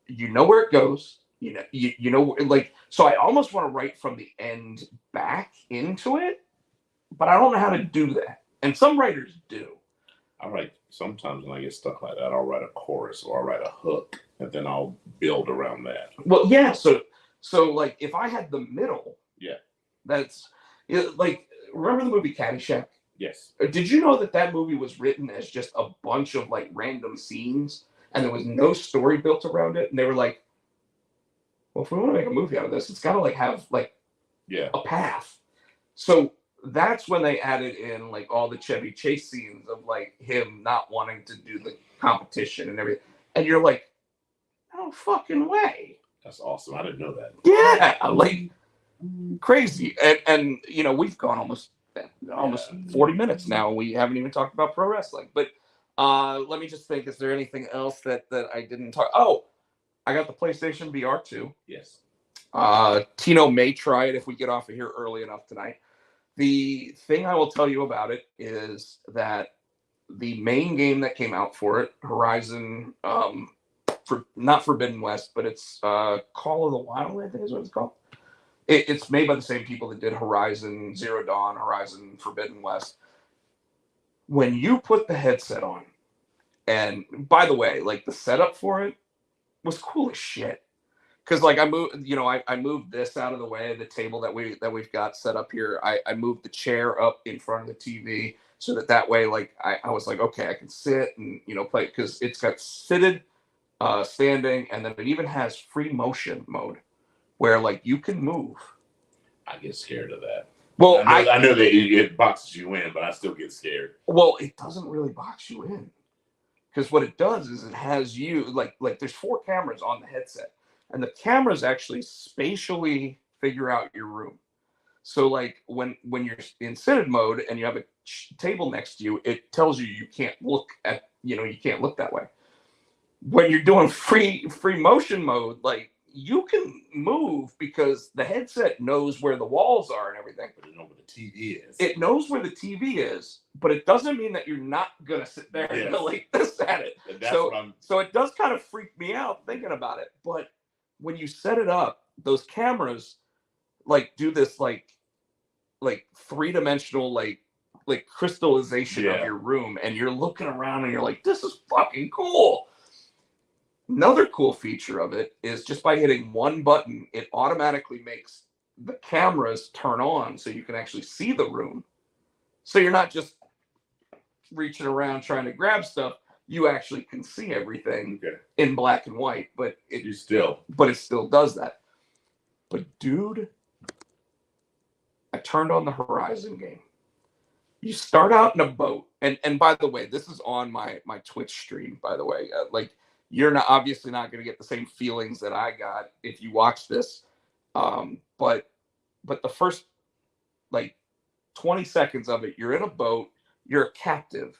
you know where it goes. You know like so. I almost want to write from the end back into it, but I don't know how to do that. And some writers do. I write sometimes when I get stuck like that, I'll write a chorus or I'll write a hook, and then I'll build around that. Well, yeah. So like if I had the middle, yeah, that's like remember the movie Caddyshack? Yes. Did you know that movie was written as just a bunch of like random scenes, and there was no story built around it? And they were like, well, if we want to make a movie out of this, it's got to like have like a path. So that's when they added in like all the Chevy Chase scenes of like him not wanting to do the competition and everything. And you're like, no fucking way. That's awesome. I didn't know that. Yeah, like crazy. And you know, we've gone almost 40 minutes now. We haven't even talked about pro wrestling. But let me just think, is there anything else that I didn't talk? Oh, I got the PlayStation VR 2. Yes. Tino may try it if we get off of here early enough tonight. The thing I will tell you about it is that the main game that came out for it, Horizon, not Forbidden West, but it's Call of the Wild, I think is what it's called. It's made by the same people that did Horizon Zero Dawn, Horizon Forbidden West. When you put the headset on, and by the way, like the setup for it was cool as shit. Because like I moved this out of the way, the table that we've got set up here. I moved the chair up in front of the TV so that way, like I was like, okay, I can sit and play, because it's got seated, standing, and then it even has free motion mode where like you can move. I get scared of that. Well, I know that it boxes you in, but I still get scared. Well, it doesn't really box you in, because what it does is it has you like there's 4 cameras on the headset. And the cameras actually spatially figure out your room. So like when you're in seated mode and you have a table next to you, it tells you can't look at, you can't look that way. When you're doing free motion mode, like you can move because the headset knows where the walls are and everything. But it knows where the TV is. It knows where the TV is, but it doesn't mean that you're not gonna sit there and go like this at it. So it does kind of freak me out thinking about it. But when you set it up, those cameras like do this like 3-dimensional like crystallization of your room, and you're looking around and you're like, this is fucking cool. Another cool feature of it is just by hitting one button, it automatically makes the cameras turn on so you can actually see the room. So you're not just reaching around trying to grab stuff. You actually can see everything in black and white, but it still does that. But dude, I turned on the Horizon game. You start out in a boat, and by the way, this is on my Twitch stream. By the way, like you're obviously not going to get the same feelings that I got if you watch this, but the first like 20 seconds of it, you're in a boat, you're a captive.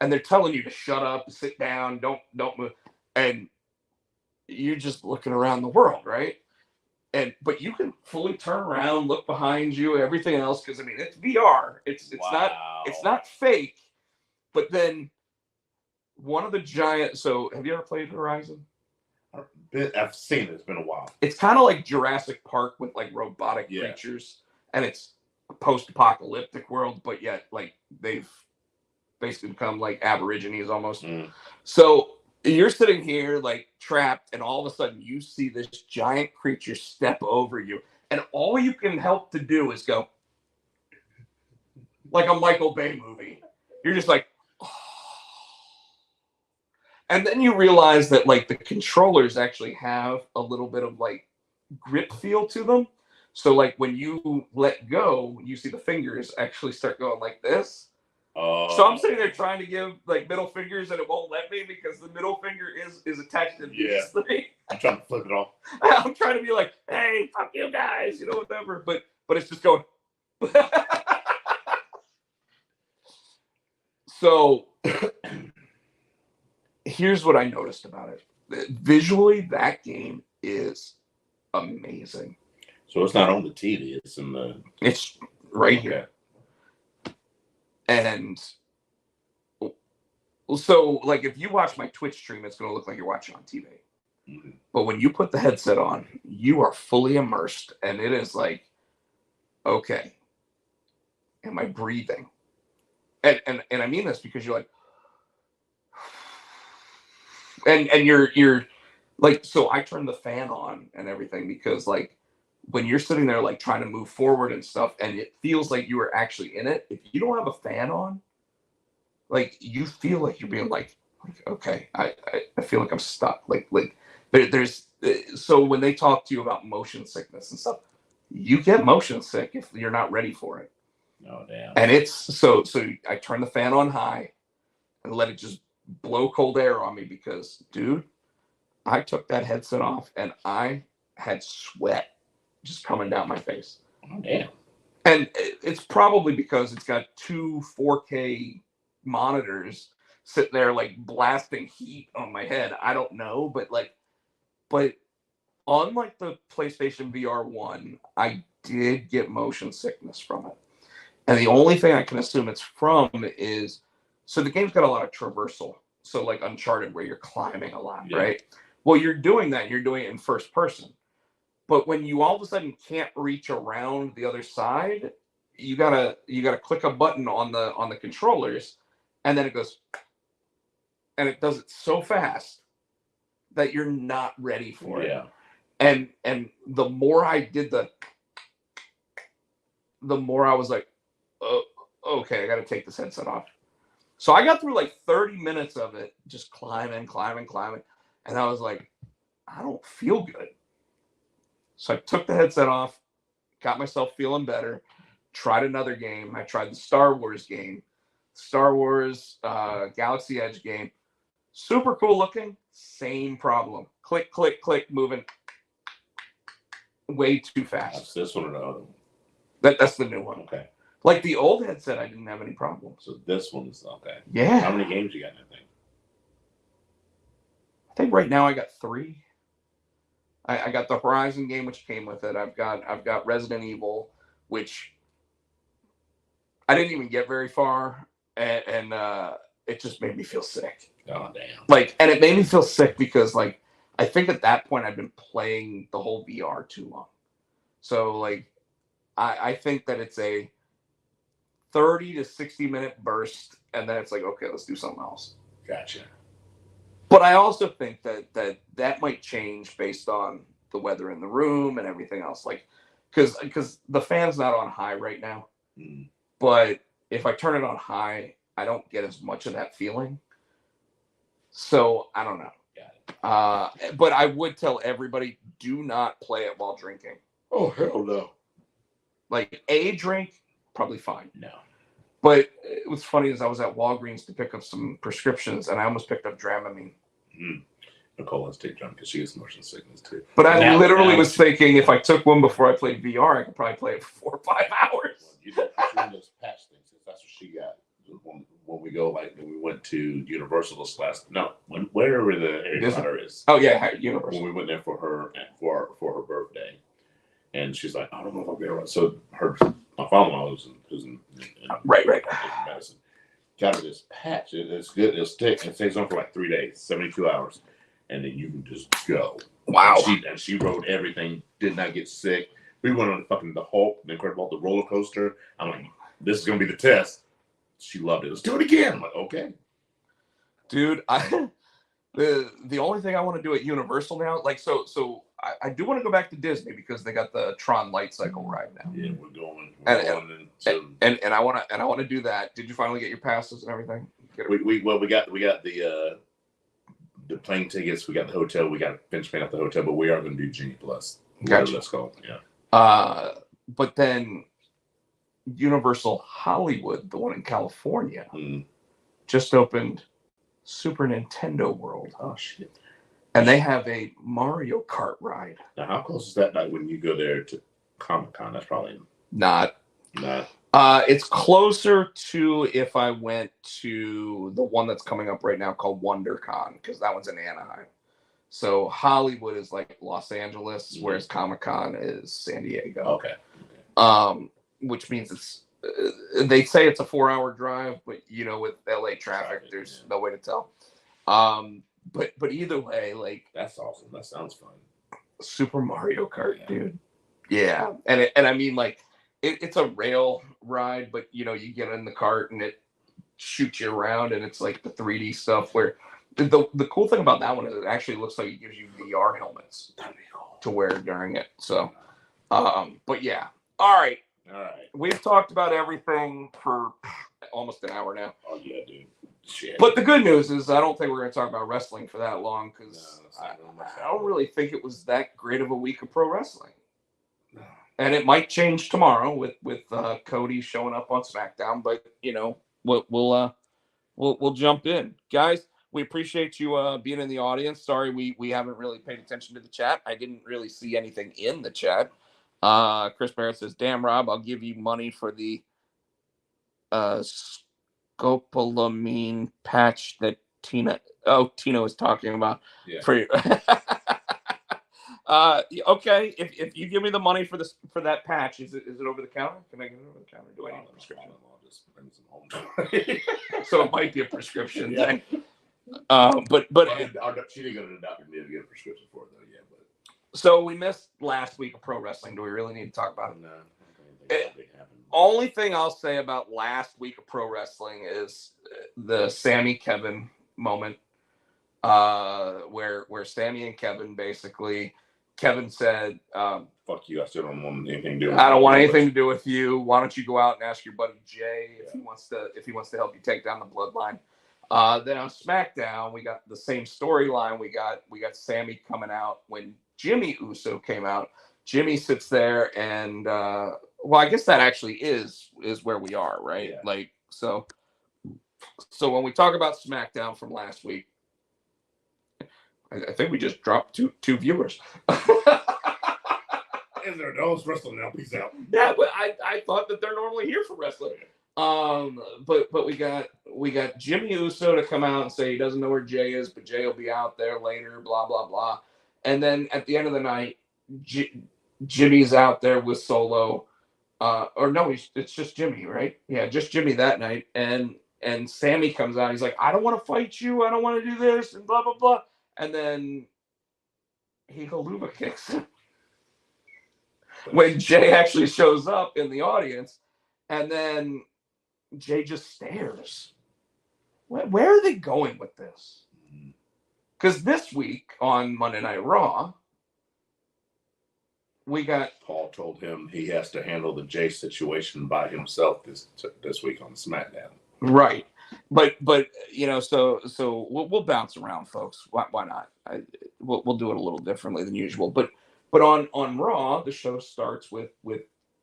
And they're telling you to shut up, sit down, don't move, and you're just looking around the world, right? But you can fully turn around, look behind you, everything else, because I mean it's VR. It's not fake. But then one of the giant. So have you ever played Horizon? I've seen it. It's been a while. It's kind of like Jurassic Park with like robotic creatures, and it's a post-apocalyptic world, but yet like they've basically become like aborigines almost. So you're sitting here like trapped, and all of a sudden you see this giant creature step over you, and all you can help to do is go like a Michael Bay movie. You're just like, oh. And then you realize that like the controllers actually have a little bit of like grip feel to them. So like when you let go, you see the fingers actually start going like this. So I'm sitting there trying to give like middle fingers, and it won't let me because the middle finger is attached to this thing. I'm trying to flip it off. I'm trying to be like, hey, fuck you guys, whatever. But it's just going. So here's what I noticed about it. Visually, that game is amazing. So it's not on the TV. It's in the. It's right here. And so, like, if you watch my Twitch stream, it's going to look like you're watching on TV. Mm-hmm. But when you put the headset on, you are fully immersed, and it is like, okay, am I breathing? And I mean this because you're like, and you're like, so I turned the fan on and everything because, like, when you're sitting there like trying to move forward and stuff, and it feels like you are actually in it, if you don't have a fan on, like, you feel like you're being like okay, I feel like I'm stuck. Like there's so when they talk to you about motion sickness and stuff, you get motion sick if you're not ready for it. Oh damn. And it's so I turn the fan on high and let it just blow cold air on me because, dude, I took that headset off and I had sweat just coming down my face. Oh damn. And it's probably because it's got two 4K monitors sitting there like blasting heat on my head. I don't know, but unlike the PlayStation VR 1, I did get motion sickness from it. And the only thing I can assume it's from is, so the game's got a lot of traversal. So like Uncharted, where you're climbing a lot, yeah. Right? Well, you're doing that. You're doing it in first person. But when you all of a sudden can't reach around the other side, you gotta click a button on the controllers, and then it goes, and it does it so fast that you're not ready for it. And the more I did the more I was like, oh, okay, I got to take this headset off. So I got through like 30 minutes of it, just climbing. And I was like, I don't feel good. So I took the headset off, got myself feeling better, tried another game. I tried the Star Wars game, Star Wars Galaxy Edge game. Super cool looking, same problem. Click, click, click, moving way too fast. That's this one or the other one? That's the new one. Okay. Like the old headset, I didn't have any problems. So this one's okay. Yeah. How many games you got in that thing? I think right now I got 3. I got the Horizon game, which came with it. I've got Resident Evil, which I didn't even get very far, and it just made me feel sick. Oh damn! Like, and it made me feel sick because, like, I think at that point I'd been playing the whole VR too long. So, like, I think that it's a 30 to 60 minute burst, and then it's like, okay, let's do something else. Gotcha. But I also think that might change based on the weather in the room and everything else. Like, because the fan's not on high right now. Mm. But if I turn it on high, I don't get as much of that feeling. So I don't know. But I would tell everybody, do not play it while drinking. Oh, hell no. Like, a drink, probably fine. No. But it was funny as I was at Walgreens to pick up some prescriptions, and I almost picked up Dramamine. Mm. Nicole wants to take Dram because she has motion sickness too. But I literally was thinking if I took one before I played VR, I could probably play it for 4 or 5 hours. Well, you know, one of those patch things. That's what she got. When we go, like when we went to Universal this last, wherever the Harry Potter is. Oh yeah, Universal. When we went there for her birthday, and she's like, I don't know if I'll be alright. So my father-in-law who's in right medicine, got her this patch. It's good. It'll stick. It stays on for like 3 days, 72 hours, and then you can just go. Wow. And she rode everything. Did not get sick. We went on the Hulk, the Incredible Hulk, the roller coaster. I'm like, this is gonna be the test. She loved it. Let's do it again. I'm like, okay. Dude, the only thing I want to do at Universal now, like, so I do want to go back to Disney because they got the Tron Light Cycle ride now. Yeah, we're going. And I want to do that. Did you finally get your passes and everything? We got the plane tickets. We got the hotel. We got to finish paying off the hotel, but we are going to do Genie Plus. Gotcha. Let's go. Yeah. But then Universal Hollywood, the one in California, just opened Super Nintendo World. Oh shit! And they have a Mario Kart ride. Now, how close is that? Like when you go there to Comic-Con, that's probably not. It's closer to if I went to the one that's coming up right now called WonderCon, because that one's in Anaheim. So Hollywood is like Los Angeles, whereas Comic-Con is San Diego. Okay. Which means it's they say it's a 4-hour drive, but with LA traffic, there's no way to tell. But either way, like, that's awesome. That sounds fun. Super Mario Kart, dude. Yeah, and I mean, like, it's a rail ride, but you get in the cart and it shoots you around, and it's like the 3D stuff. Where the cool thing about that one is it actually looks like it gives you VR helmets to wear during it. So, but yeah, all right. We've talked about everything for almost an hour now. Oh yeah, dude. Shit. But the good news is I don't think we're going to talk about wrestling for that long, because I don't really think it was that great of a week of pro wrestling. No. And it might change tomorrow with Cody showing up on SmackDown, but we'll jump in, guys. We appreciate you being in the audience. Sorry we haven't really paid attention to the chat. I didn't really see anything in the chat. Chris Barrett says, "Damn, Rob, I'll give you money for the scopolamine patch that Tino is talking about." Yeah. For you. Okay, if you give me the money for that patch, is it over the counter? Can I get it over the counter? Do I need a prescription? I'll just bring some home. So it might be a prescription thing. But she didn't go to the doctor to get a prescription for it though. Yeah, but so we missed last week of pro wrestling. Do we really need to talk about it? No. Only thing I'll say about last week of pro wrestling is the Sammy Kevin moment, where Sammy and Kevin basically, Kevin said, "Fuck you! I still don't want anything to do with I don't want anything to do with you. Why don't you go out and ask your buddy Jay if he wants to help you take down the bloodline?" Then on SmackDown, we got the same storyline. We got Sammy coming out when Jimmy Uso came out. Jimmy sits there and well, I guess that actually is where we are, right? Yeah. Like, so when we talk about SmackDown from last week, I think we just dropped two viewers. Is there those wrestling now? Peace out. Yeah, but I thought that they're normally here for wrestling. But we got Jimmy Uso to come out and say he doesn't know where Jay is, but Jay will be out there later, blah blah blah. And then at the end of the night, Jimmy's out there with Solo, or no, it's just Jimmy, right? Yeah, just Jimmy that night. And Sammy comes out. He's like, "I don't want to fight you. I don't want to do this," and blah blah blah. And then he haluva kicks him when Jay actually shows up in the audience, and then Jay just stares. Where are they going with this? Because this week on Monday Night Raw, we got Paul told him he has to handle the Jay situation by himself this week on SmackDown. Right, but so we'll bounce around, folks. Why not? We'll do it a little differently than usual. But on Raw, the show starts with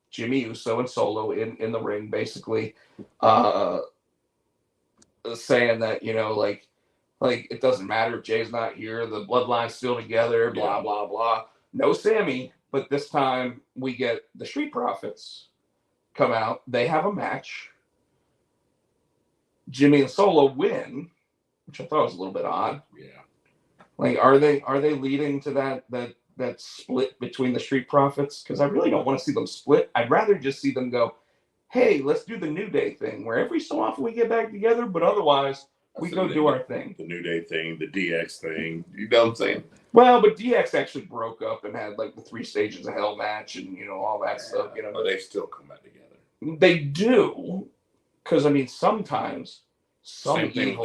Jimmy Uso and Solo in the ring, basically saying that like it doesn't matter if Jay's not here, the bloodline's still together, blah blah blah. No Sammy, but this time we get the Street Profits come out. They have a match. Jimmy and Solo win, which I thought was a little bit odd. Yeah. Like, are they leading to that split between the Street Profits? Because I really don't want to see them split. I'd rather just see them go, "Hey, let's do the New Day thing, where every so often we get back together, but otherwise we go do our thing." The New Day thing, the DX thing. You know what I'm saying? Well, but DX actually broke up and had like the 3 Stages of Hell match and all that stuff. But they still come back together. They do, because I mean sometimes same thing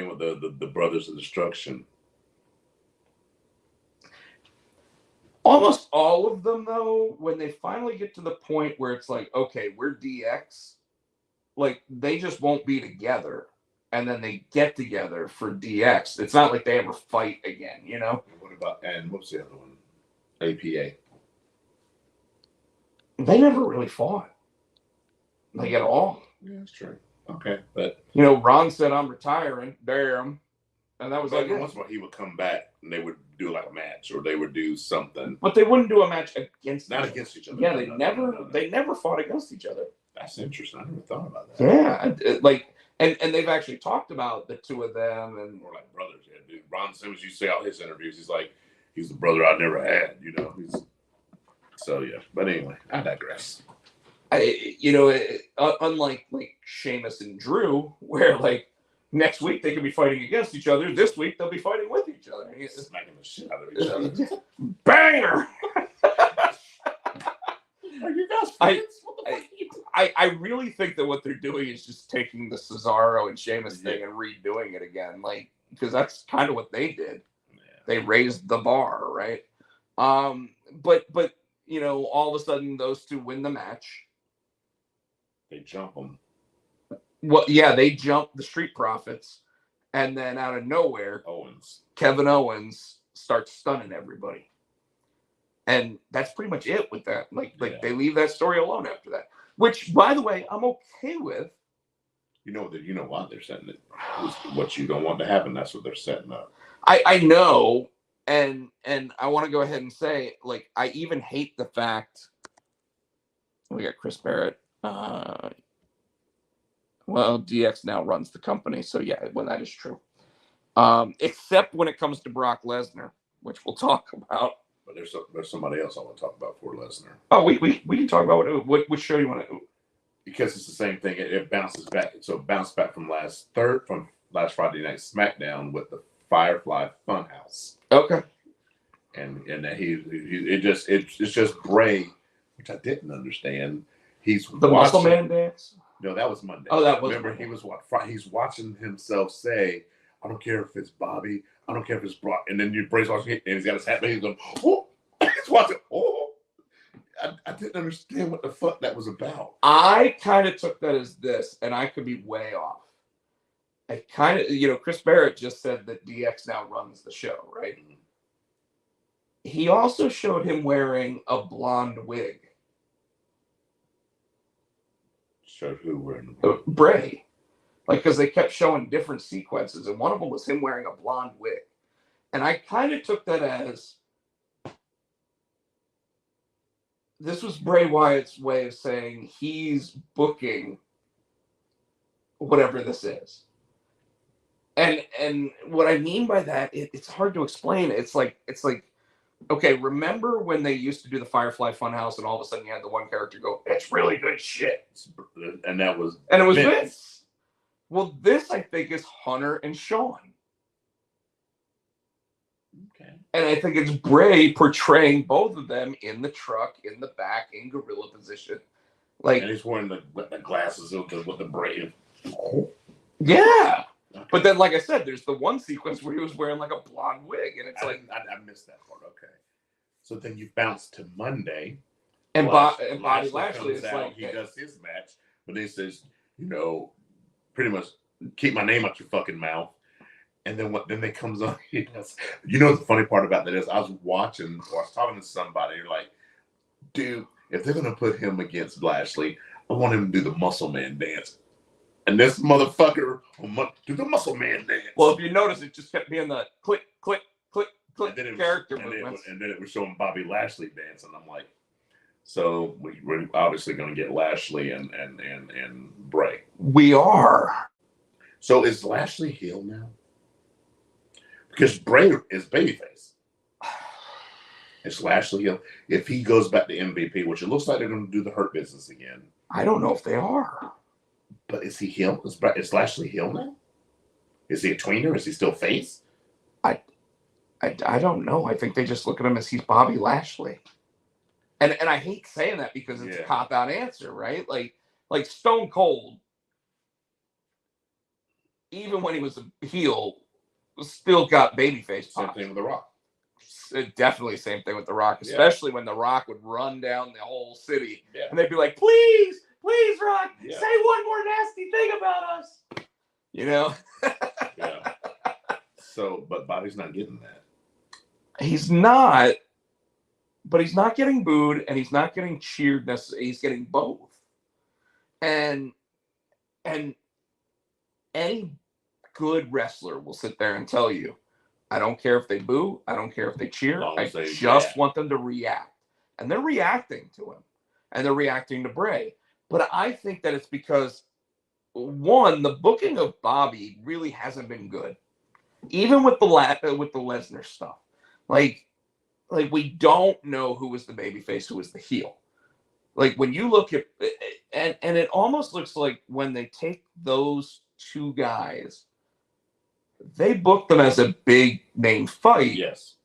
with the Brothers of Destruction. Almost all of them, though, when they finally get to the point where it's like, okay, we're DX, like they just won't be together, and then they get together for DX. It's not like they ever fight again, What's the other one? APA. They never really fought, like at all. Yeah, that's true. Okay, but Ron said, "I'm retiring." Damn. And that was like once in a while he would come back and they would do like a match or they would do something. But they wouldn't do a match against each other. Yeah, they never fought against each other. That's interesting. I never thought about that. Yeah, like, and they've actually talked about the two of them, and More like brothers. Yeah, dude. Ron Simmons, you see all his interviews. He's like, he's the brother I never had. You know. So yeah. But anyway, I digress. Unlike like Sheamus and Drew, where like next week they could be fighting against each other. This week they'll be fighting with each other. Smacking the shit out of each other. Banger! Are you guys friends? What the fuck are you doing? I really think that what they're doing is just taking the Cesaro and Sheamus thing and redoing it again, like, because that's kind of what they did. Yeah. They raised the bar, right? But all of a sudden those two win the match. They jump them. Well, yeah, they jump the Street Profits, and then out of nowhere, Kevin Owens starts stunning everybody. And that's pretty much it with that. They leave that story alone after that. Which, by the way, I'm okay with. You know why they're setting it. What you don't want to happen, that's what they're setting up. I know, and I want to go ahead and say, like, I even hate the fact we got Chris Barrett. Well, DX now runs the company, so yeah, well, that is true. Except when it comes to Brock Lesnar, which we'll talk about. But there's somebody else I want to talk about for Lesnar. Oh, we can talk about which show you want to. Because it's the same thing. It bounces back. So it bounced back from last Friday night SmackDown with the Firefly Funhouse. Okay. And it's just Bray, which I didn't understand. He's the Muscle Man dance. No, that was Monday. Oh, that was. Remember, he's watching himself say, "I don't care if it's Bobby. I don't care if it's Brock." And then Bray's watching it, and he's got his hat. And he's going, "Oh!" He's watching. Oh, I didn't understand what the fuck that was about. I kind of took that as this, and I could be way off. I kind of, Chris Barrett just said that DX now runs the show, right? Mm-hmm. He also showed him wearing a blonde wig. Showed who wearing Bray. Like, because they kept showing different sequences, and one of them was him wearing a blonde wig. And I kind of took that as this was Bray Wyatt's way of saying he's booking whatever this is. And what I mean by that, it's hard to explain. It's like, okay, remember when they used to do the Firefly Funhouse, and all of a sudden you had the one character go, "It's really good shit," and it was Vince. Well, this I think is Hunter and Sean. Okay. And I think it's Bray portraying both of them in the truck, in the back, in gorilla position. Like, and he's wearing the glasses with the braid. Yeah. Okay. But then, like I said, there's the one sequence where he was wearing like a blonde wig, and it's I missed that part. Okay. So then you bounce to Monday. And Bobby Lashley is like, he does his match, but he says, pretty much keep my name out your fucking mouth. And then then they comes on. He does, the funny part about that is I was talking to somebody. You're like, dude, if they're gonna put him against Lashley, I want him to do the Muscle Man dance. And this motherfucker will do the Muscle Man dance. Well, if you notice, it just kept being the click, click, click, click character movements. And then it was showing Bobby Lashley dance, and I'm like, so we're obviously going to get Lashley and Bray. We are. So is Lashley heel now? Because Bray is babyface. Is Lashley heel? If he goes back to MVP, which it looks like they're going to do the Hurt Business again. I don't know if they are. But is he heel? Is Lashley heel now? Is he a tweener? Is he still face? I don't know. I think they just look at him as he's Bobby Lashley. And I hate saying that because it's a cop-out answer, right? Like Stone Cold, even when he was a heel, still got babyface. Same thing with The Rock. Definitely same thing with The Rock, especially when The Rock would run down the whole city. Yeah. And they'd be like, please, Rock, say one more nasty thing about us. Yeah. So, but Bobby's not getting that. He's not, but he's not getting booed and he's not getting cheered necessarily. He's getting both. And any good wrestler will sit there and tell you, I don't care if they boo. I don't care if they cheer. I just want them to react. And they're reacting to him. And they're reacting to Bray. But I think that it's because, one, the booking of Bobby really hasn't been good, even with the Lesnar stuff. Like we don't know who was the babyface, who was the heel. Like when you look at and it almost looks like when they take those two guys, they book them as a big name fight. Yes.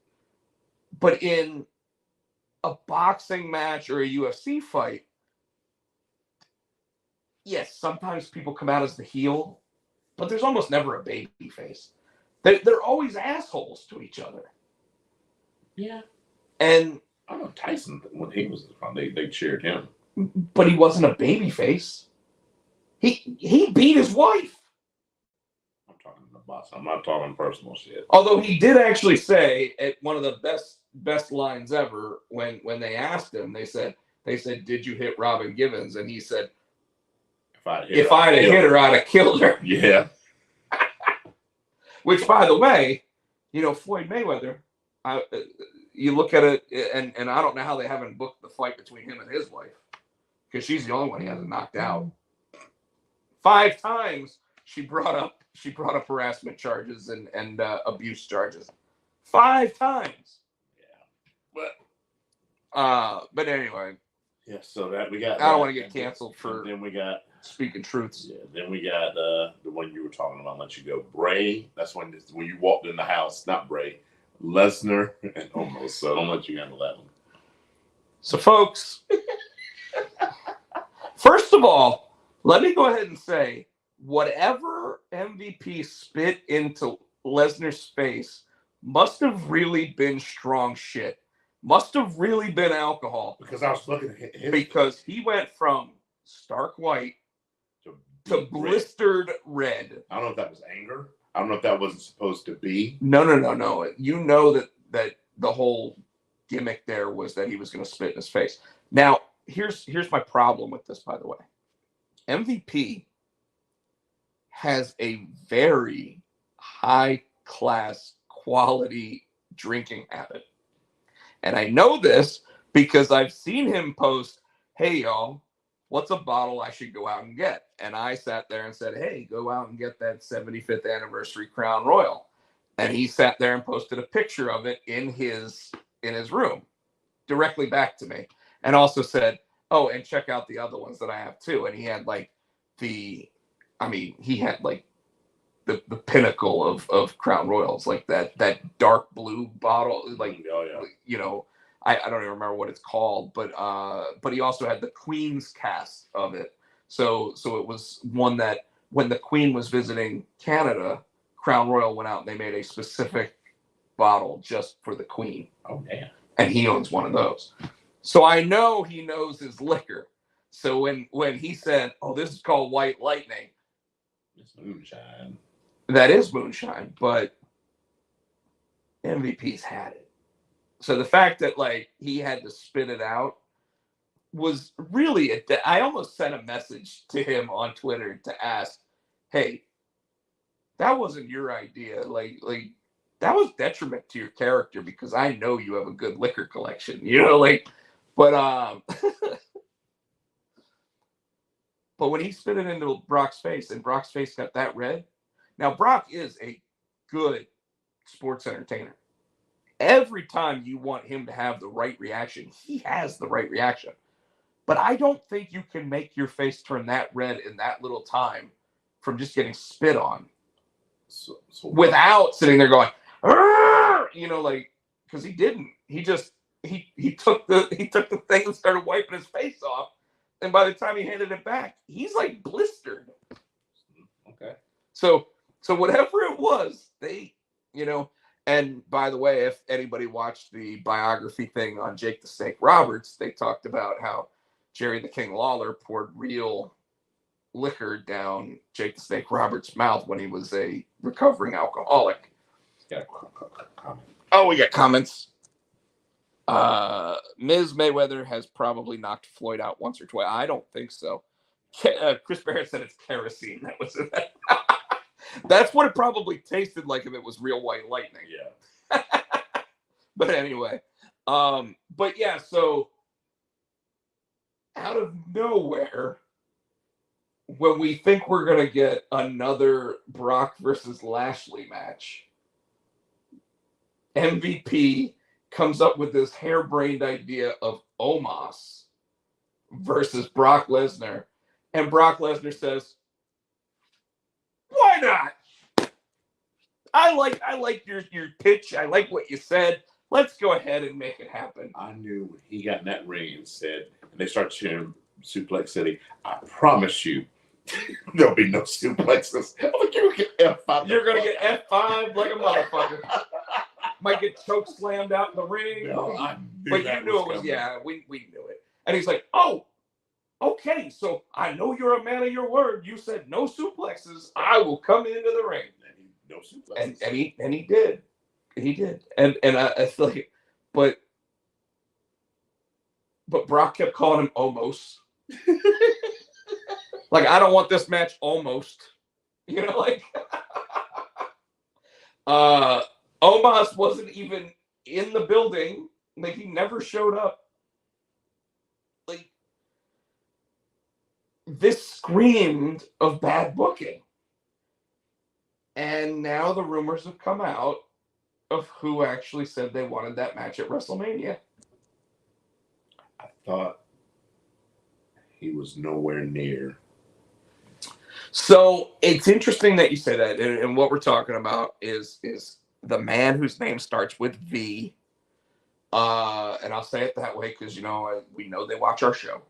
But in a boxing match or a UFC fight, yes, sometimes people come out as the heel, but there's almost never a baby face. They're always assholes to each other. Yeah. And I know Tyson, when he was on, they cheered him. But he wasn't a baby face. He beat his wife. I'm talking about, I'm not talking personal shit. Although he did actually say at one of the best lines ever when they asked him, they said, "Did you hit Robin Givens?" And he said, If I'd have hit her, I'd have killed her. Yeah. Which, by the way, Floyd Mayweather, you look at it, and I don't know how they haven't booked the fight between him and his wife, because she's the only one he hasn't knocked out. 5 times she brought up harassment charges and abuse charges. 5 times. Yeah. But anyway. Yeah, so that we got. I don't want to get canceled for. Then we got speaking truths. Yeah. Then we got the one you were talking about. Let you go, Bray. That's when you walked in the house. Not Bray, Lesnar and Omos. So don't let you handle that one. So, folks, first of all, let me go ahead and say whatever MVP spit into Lesnar's face must have really been strong shit. Must have really been alcohol. Because I was looking at him. Because he went from stark white to blistered red. I don't know if that was anger. I don't know if that wasn't supposed to be. No. You know that the whole gimmick there was that he was going to spit in his face. Now, here's my problem with this, by the way. MVP has a very high class quality drinking habit. And I know this because I've seen him post, "Hey, y'all, what's a bottle I should go out and get?" And I sat there and said, "Hey, go out and get that 75th anniversary Crown Royal." And he sat there and posted a picture of it in his room directly back to me. And also said, "Oh, and check out the other ones that I have too." And he had the pinnacle of Crown Royals, like that dark blue bottle, I don't even remember what it's called, but he also had the Queen's cast of it. So it was one that when the Queen was visiting Canada, Crown Royal went out and they made a specific bottle just for the Queen. Oh man! And he owns one of those. So I know he knows his liquor. So when he said, "Oh, this is called White Lightning," it's moonshine. That is moonshine, but MVP's had it. So the fact that he had to spit it out was really I almost sent a message to him on Twitter to ask, "Hey, that wasn't your idea. That was detriment to your character because I know you have a good liquor collection, but but when he spit it into Brock's face and Brock's face got that red. Now, Brock is a good sports entertainer. Every time you want him to have the right reaction, he has the right reaction. But I don't think you can make your face turn that red in that little time from just getting spit on. So without sitting there going, because he didn't. He just he took the thing and started wiping his face off. And by the time he handed it back, he's blistered. Okay. So whatever it was, and by the way, if anybody watched the biography thing on Jake the Snake Roberts, they talked about how Jerry the King Lawler poured real liquor down Jake the Snake Roberts' mouth when he was a recovering alcoholic. Yeah. Oh, we got comments. Ms. Mayweather has probably knocked Floyd out once or twice. I don't think so. Chris Barrett said it's kerosene. That was it. That's what it probably tasted like if it was real White Lightning. Yeah. But anyway, but yeah, so out of nowhere, when we think we're gonna get another Brock versus Lashley match, MVP comes up with this harebrained idea of Omos versus Brock Lesnar, and Brock Lesnar says, "Why not? I like your pitch. I like what you said. Let's go ahead and make it happen." I knew when he got in that ring and said, and they started cheering Suplex City, I promise you, there'll be no suplexes. I'm like, you're gonna get F5. You're gonna get F5 like a motherfucker. Might get choke slammed out in the ring. No, I knew but that you knew it was coming. yeah, we knew it. And he's like, "Oh, okay, so I know you're a man of your word. You said no suplexes. I will come into the ring." No suplexes. And he did. He did. And I feel like, but Brock kept calling him almost. Like, I don't want this match almost. You know, like Omos wasn't even in the building. Like, he never showed up. Like, this screamed of bad booking. And now the rumors have come out of who actually said they wanted that match at WrestleMania. I thought he was nowhere near. So it's interesting that you say that, and what we're talking about is the man whose name starts with V. And I'll say it that way because we know they watch our show.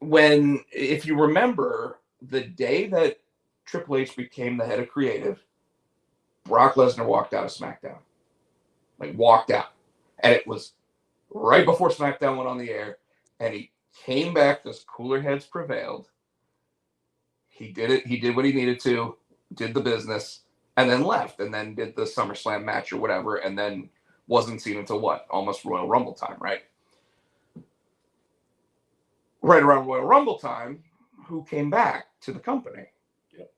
If you remember, the day that Triple H became the head of creative, Brock Lesnar walked out of SmackDown. Like, walked out. And it was right before SmackDown went on the air, and he came back because cooler heads prevailed. He did it. He did what he needed to, did the business, and then left, and then did the SummerSlam match or whatever, and then wasn't seen until what? Almost Royal Rumble time, right? Right around Royal Rumble time, who came back to the company? Yep.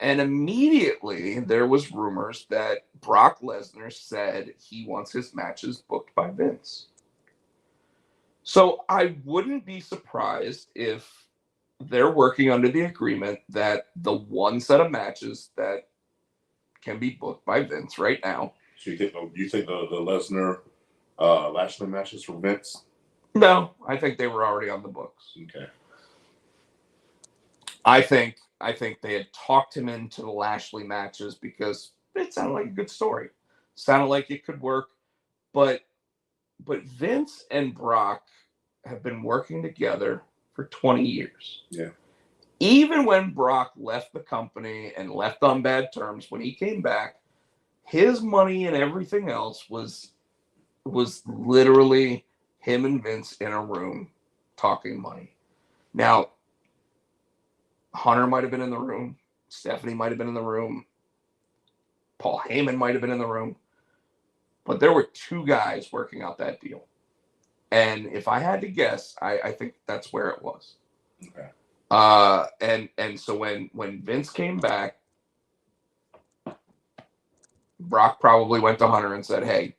And immediately there was rumors that Brock Lesnar said he wants his matches booked by Vince. So I wouldn't be surprised if they're working under the agreement that the one set of matches that can be booked by Vince right now. So you think the Lesnar Lashley matches for Vince? No, I think they were already on the books. Okay. I think they had talked him into the Lashley matches because it sounded like a good story. Sounded like it could work, but Vince and Brock have been working together for 20 years. Yeah. Even when Brock left the company and left on bad terms, when he came back, his money and everything else was literally him and Vince in a room talking money. Now, Hunter might have been in the room. Stephanie might have been in the room. Paul Heyman might have been in the room. But there were two guys working out that deal. And if I had to guess, I think that's where it was. Okay. And so when Vince came back, Brock probably went to Hunter and said, "Hey,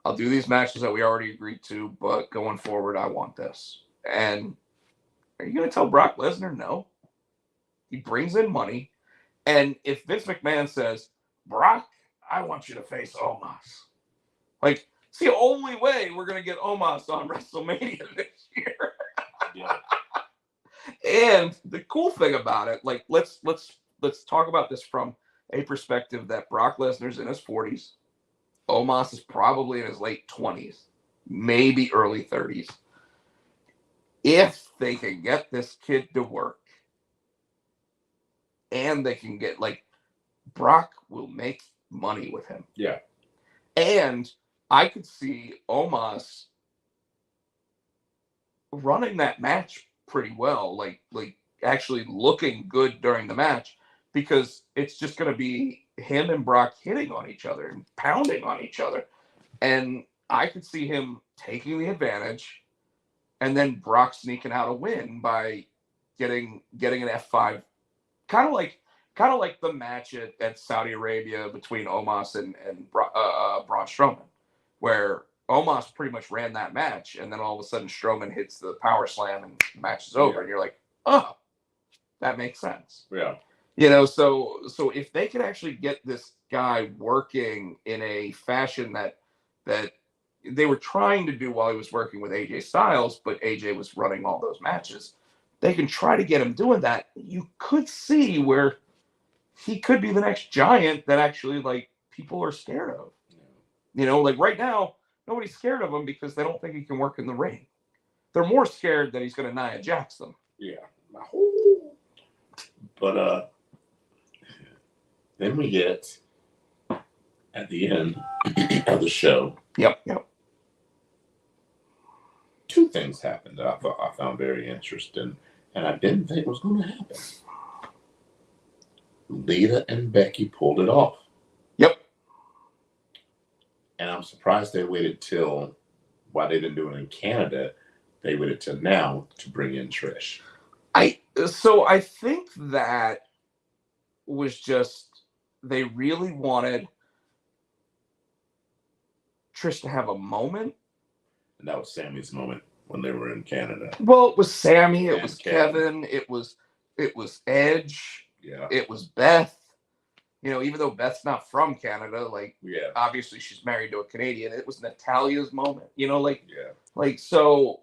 I'll do these matches that we already agreed to, but going forward, I want this." And are you going to tell Brock Lesnar no? He brings in money. And if Vince McMahon says, "Brock, I want you to face Omos," like, it's the only way we're going to get Omos on WrestleMania this year. Yeah. And the cool thing about it, like, let's talk about this from a perspective that Brock Lesnar's in his 40s. Omos is probably in his late 20s, maybe early 30s. If they can get this kid to work, and they can get, like, Brock will make money with him. Yeah. And I could see Omos running that match pretty well, like actually looking good during the match, because it's just going to be him and Brock hitting on each other and pounding on each other. And I could see him taking the advantage and then Brock sneaking out a win by getting an F5, kind of like the match at Saudi Arabia between Omos and Braun Strowman, where Omos pretty much ran that match, and then all of a sudden Strowman hits the power slam and the match is over, and you're like, oh, that makes sense. Yeah. So if they could actually get this guy working in a fashion that they were trying to do while he was working with AJ Styles, but AJ was running all those matches, they can try to get him doing that. You could see where he could be the next giant that actually like people are scared of. Like right now, nobody's scared of him because they don't think he can work in the ring. They're more scared that he's going to Nia Jax them. Yeah. But then we get at the end of the show. Yep. Two things happened that I found very interesting, and I didn't think was going to happen. Lita and Becky pulled it off. Yep. And I'm surprised they waited till, why they didn't do it in Canada, they waited till now to bring in Trish. I think that was just, they really wanted Trish to have a moment. And that was Sammy's moment when they were in Canada. Well, it was Sammy, it was Kevin, it was Edge, it was Beth. Even though Beth's not from Canada, obviously she's married to a Canadian. It was Natalia's moment, so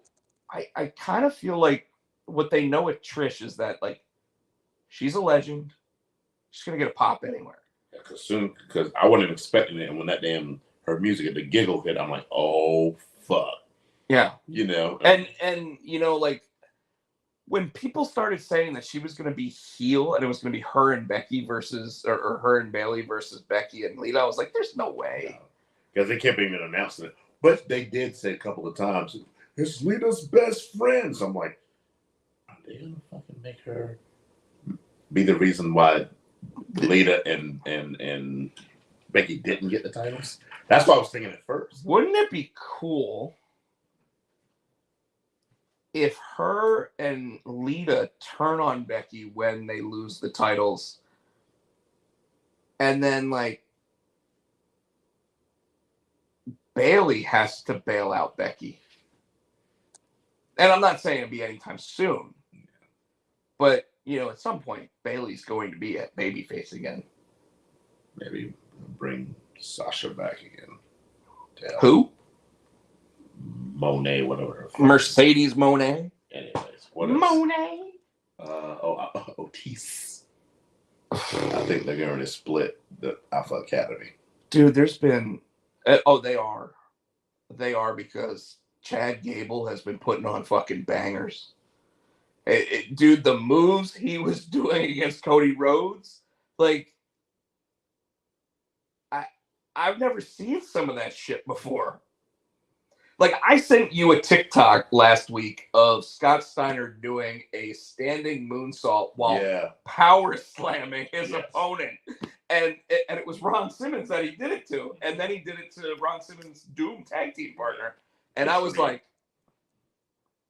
I kind of feel like what they know with Trish is that she's a legend. She's gonna get a pop anywhere. Because I wasn't expecting it, and when that her music at the giggle hit, I'm like, oh fuck. Yeah. And when people started saying that she was going to be heel and it was going to be her and Becky versus, or her and Bayley versus Becky and Lita, I was like, there's no way. Because they kept even announcing it. But they did say a couple of times, it's Lita's best friends. I'm like, are they going to fucking make her be the reason why Lita and Becky didn't get the titles? That's what I was thinking at first. Wouldn't it be cool if her and Lita turn on Becky when they lose the titles, and then Bayley has to bail out Becky? And I'm not saying it'll be anytime soon, but at some point Bayley's going to be at babyface again. Maybe bring Sasha back again. Who? Monet, whatever. Mercedes Monet. Anyways, what else? Monet. Otis. I think they're going to split the Alpha Academy. Dude, there's been. They are. They are, because Chad Gable has been putting on fucking bangers. Dude, the moves he was doing against Cody Rhodes, I've never seen some of that shit before. I sent you a TikTok last week of Scott Steiner doing a standing moonsault while power slamming his opponent. And it was Ron Simmons that he did it to. And then he did it to Ron Simmons' Doom tag team partner. And I was like,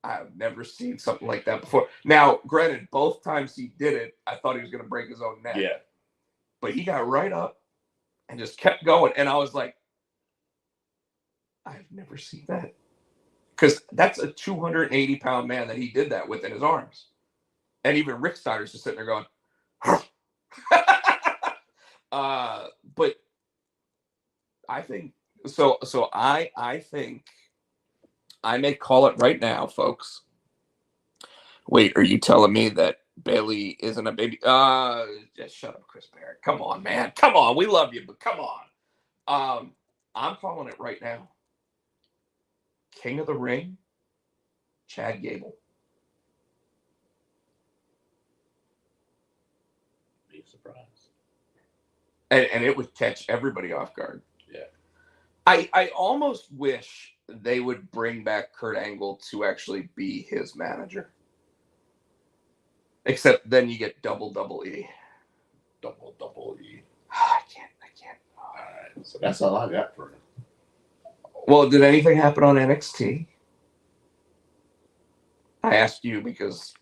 I've never seen something like that before. Now, granted, both times he did it, I thought he was going to break his own neck. Yeah. But he got right up and just kept going. And I was like, I've never seen that. Because that's a 280-pound man that he did that with in his arms. And even Rick Steiner's just sitting there going, but I think, so I think I may call it right now, folks. Wait, are you telling me that Bayley isn't a baby? Just shut up, Chris Barrett. Come on, man. Come on. We love you, but come on. I'm calling it right now. King of the Ring, Chad Gable. Be surprised. And it would catch everybody off guard. Yeah. I almost wish they would bring back Kurt Angle to actually be his manager. Except then you get double E. Double E. I can't. All right. So that's all I got for him. Well, did anything happen on NXT? I asked you because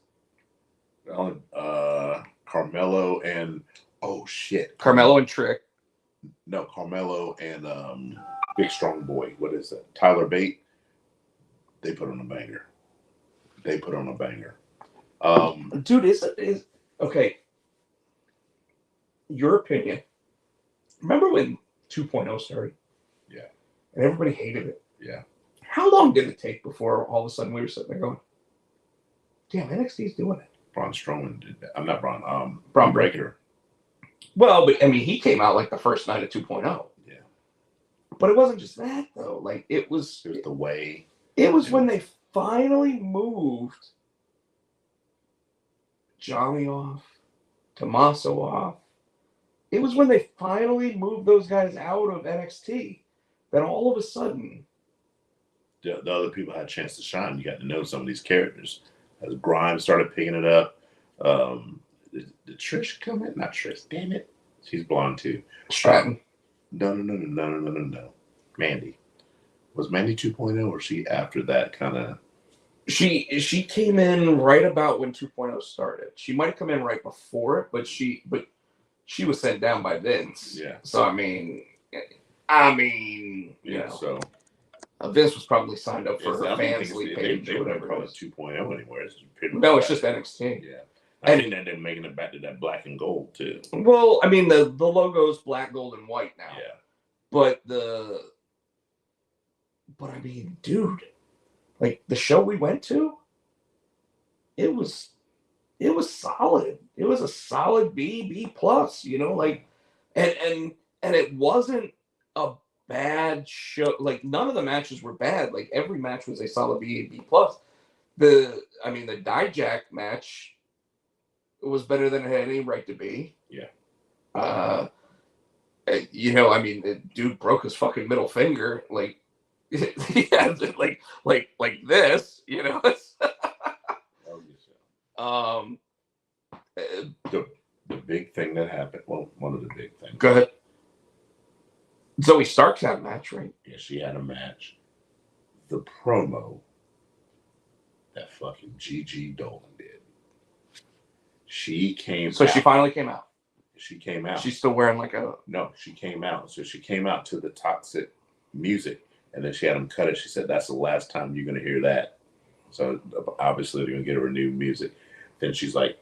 Carmelo and Trick. No, Carmelo and big strong boy. What is that? Tyler Bate. They put on a banger. They put on a banger. Dude, is okay. Your opinion. Remember when 2.0 started? Yeah. And everybody hated it. Yeah. How long did it take before all of a sudden we were sitting there going, damn, NXT's doing it? Braun Strowman did that. I'm not Braun. Braun Breaker. Well, but I mean, he came out like the first night of 2.0. Yeah. But it wasn't just that, though. Like, it was the way. It was when they finally moved Johnny off, Tommaso off. It was when they finally moved those guys out of NXT that all of a sudden the other people had a chance to shine. You got to know some of these characters. As Grimes started picking it up, did Trish come in? Not Trish. Damn it. She's blonde too. Stratton. No. Mandy. Was Mandy 2.0 or she after that kind of? She came in right about when 2.0 started. She might have come in right before it, but she was sent down by Vince. Yeah. So I mean, you know, so Vince was probably signed up for her Fansly page they or whatever. Call it 2.0 anywhere. It's just NXT. Yeah. I think that they're making it back to that black and gold too. Well, I mean the logo's black, gold, and white now. Yeah. But I mean, dude, like the show we went to, it was solid. It was a solid B plus, you know, like and it wasn't a bad show. Like none of the matches were bad. Like every match was a solid B plus. The Dijak match was better than it had any right to be. Yeah. You know, I mean, the dude broke his fucking middle finger, like, yeah, like this, you know. The big thing that happened. Well, one of the big things. Go ahead. Zoe Starks had a match, right? Yeah, she had a match. The promo that fucking Gigi Dolan did. She came. So she finally came out. She came out. She's still wearing like a. No, she came out. So she came out to the toxic music, and then she had them cut it. She said, "That's the last time you're gonna hear that." So obviously they're gonna get her new music. Then she's like,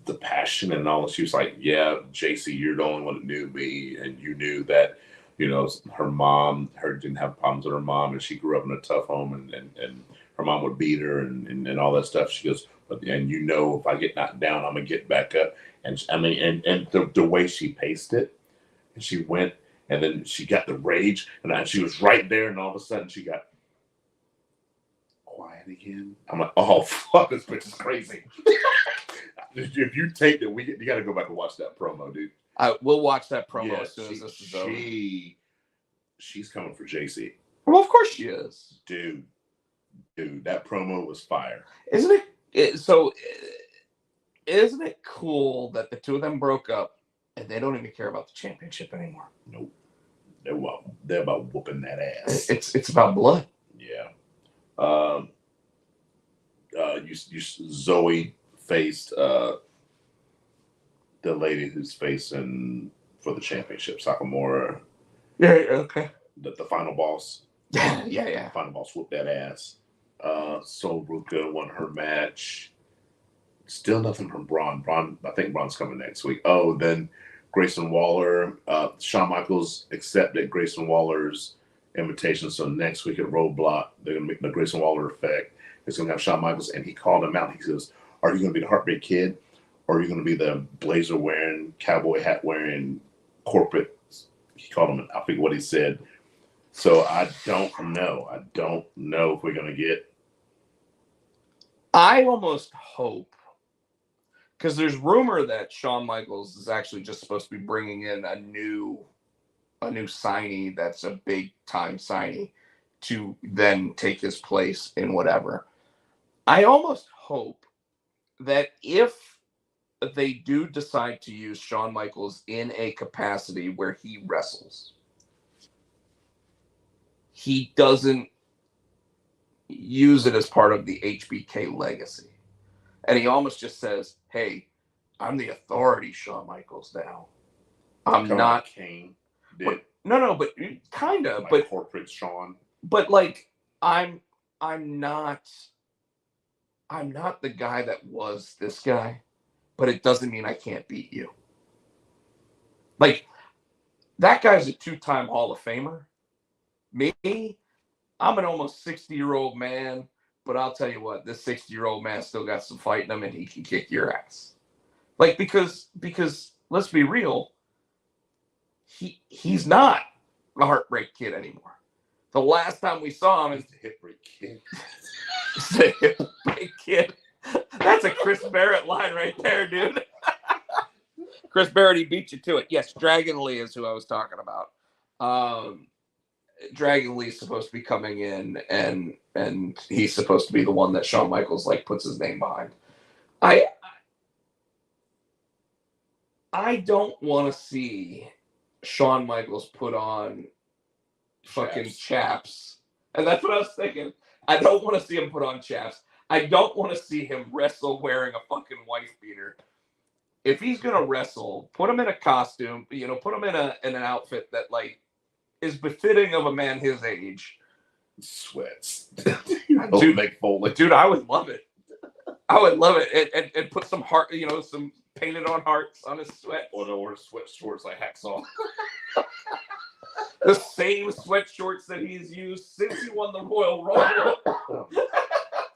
the passion and all. She was like, "Yeah, JC, you're the only one that knew me, and you knew that, you know, her mom, didn't have problems with her mom, and she grew up in a tough home, and her mom would beat her and all that stuff." She goes, "And you know, if I get knocked down, I'm gonna get back up." And I mean, and the way she paced it, and she went, and then she got the rage, and she was right there, and all of a sudden she got quiet again. I'm like, "Oh fuck, this bitch is crazy." If you take it, you got to go back and watch that promo, dude. We'll watch that promo as soon as this is over. She's coming for JC. Well, of course she is, dude. That promo was fire, isn't it? So, isn't it cool that the two of them broke up and they don't even care about the championship anymore? Nope. They're about whooping that ass. It's about blood. Yeah. Zoe faced the lady who's facing for the championship, Sakamura. Yeah. Okay. The final boss. Yeah. The final boss whooped that ass. Sol Ruka won her match. Still nothing from Braun. I think Braun's coming next week. Oh, then Grayson Waller. Shawn Michaels accepted Grayson Waller's invitation. So next week at Roadblock, they're going to make the Grayson Waller effect. It's going to have Shawn Michaels, and he called him out. He says, "Are you going to be the Heartbreak Kid, or are you going to be the blazer wearing, cowboy hat wearing, corporate?" He called him. I forget what he said. So I don't know. I don't know if we're going to get. I almost hope, because there's rumor that Shawn Michaels is actually just supposed to be bringing in a new signee that's a big time signee to then take his place in whatever. I almost hope that if they do decide to use Shawn Michaels in a capacity where he wrestles, he doesn't use it as part of the HBK legacy. And he almost just says, "Hey, I'm the authority, Shawn Michaels, now. I'm not Kane did. No, but kind of, Like but corporate Sean. but like I'm not the guy that was this guy, but it doesn't mean I can't beat you. Like that guy's a 2-time Hall of Famer. Me, I'm an almost 60-year-old man, but I'll tell you what, this 60-year-old man still got some fight in him, and he can kick your ass. Like because let's be real, he's not a Heartbreak Kid anymore. The last time we saw him is the Hip Break Kid. the Hip Break Kid. That's a Chris Barrett line right there, dude. Chris Barrett, he beat you to it. Yes, Dragon Lee is who I was talking about. Dragon Lee's supposed to be coming in, and he's supposed to be the one that Shawn Michaels like puts his name behind. I don't want to see Shawn Michaels put on fucking chaps. And that's what I was thinking. I don't want to see him put on chaps. I don't want to see him wrestle wearing a fucking wife beater. If he's gonna wrestle, put him in a costume. Put him in an outfit that like is befitting of a man his age. Sweats. Dude, make Foley. Dude, I would love it. I would love it. And put some heart, some painted on hearts on his sweat. Or sweat shorts like Hacksaw. The same sweat shorts that he's used since he won the Royal Rumble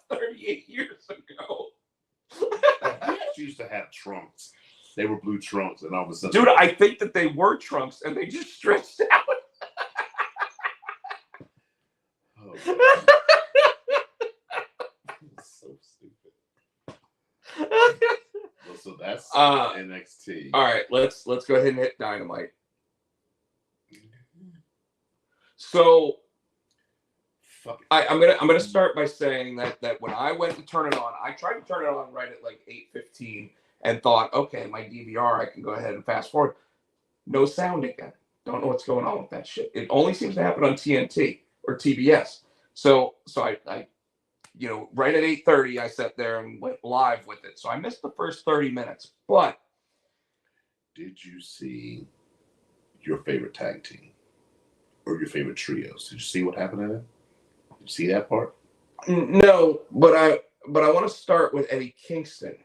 38 years ago. He actually used to have trunks. They were blue trunks, and all of a sudden, dude, I think that they were trunks, and they just stretched out. Oh, so stupid. Well, so that's NXT. All right, let's go ahead and hit Dynamite. So, I'm gonna start by saying that when I went to turn it on, I tried to turn it on right at like 8:15 and thought, okay, my DVR, I can go ahead and fast forward. No sound again. Don't know what's going on with that shit. It only seems to happen on TNT or TBS. So I right at 8:30, I sat there and went live with it. So I missed the first 30 minutes. But did you see your favorite tag team or your favorite trios? Did you see what happened in it? Did you see that part? No, but I want to start with Eddie Kingston.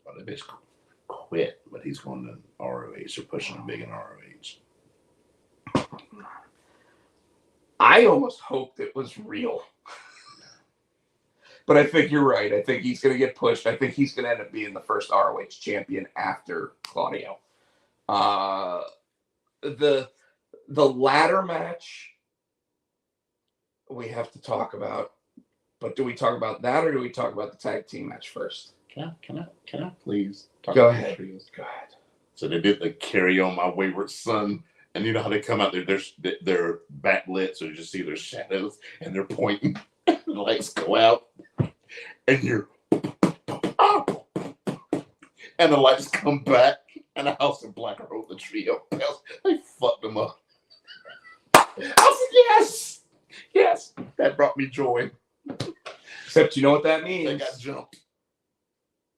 Well, the bitch quit, but he's going to ROH. They're pushing him big in ROH. I almost hoped it was real. But I think you're right. I think he's going to get pushed. I think he's going to end up being the first ROH champion after Claudio. The ladder match we have to talk about. But do we talk about that or do we talk about the tag team match first? Can I please talk Go about ahead. the trios? Go ahead. So they did the Carry On My Wayward Son. And you know how they come out there, they're backlit, so you just see their shadows and they're pointing. The lights go out. And you're and the lights come back. And the House of Black wrote the trio. They fucked them up. I was like, yes. That brought me joy. Except you know what that means? They got jumped.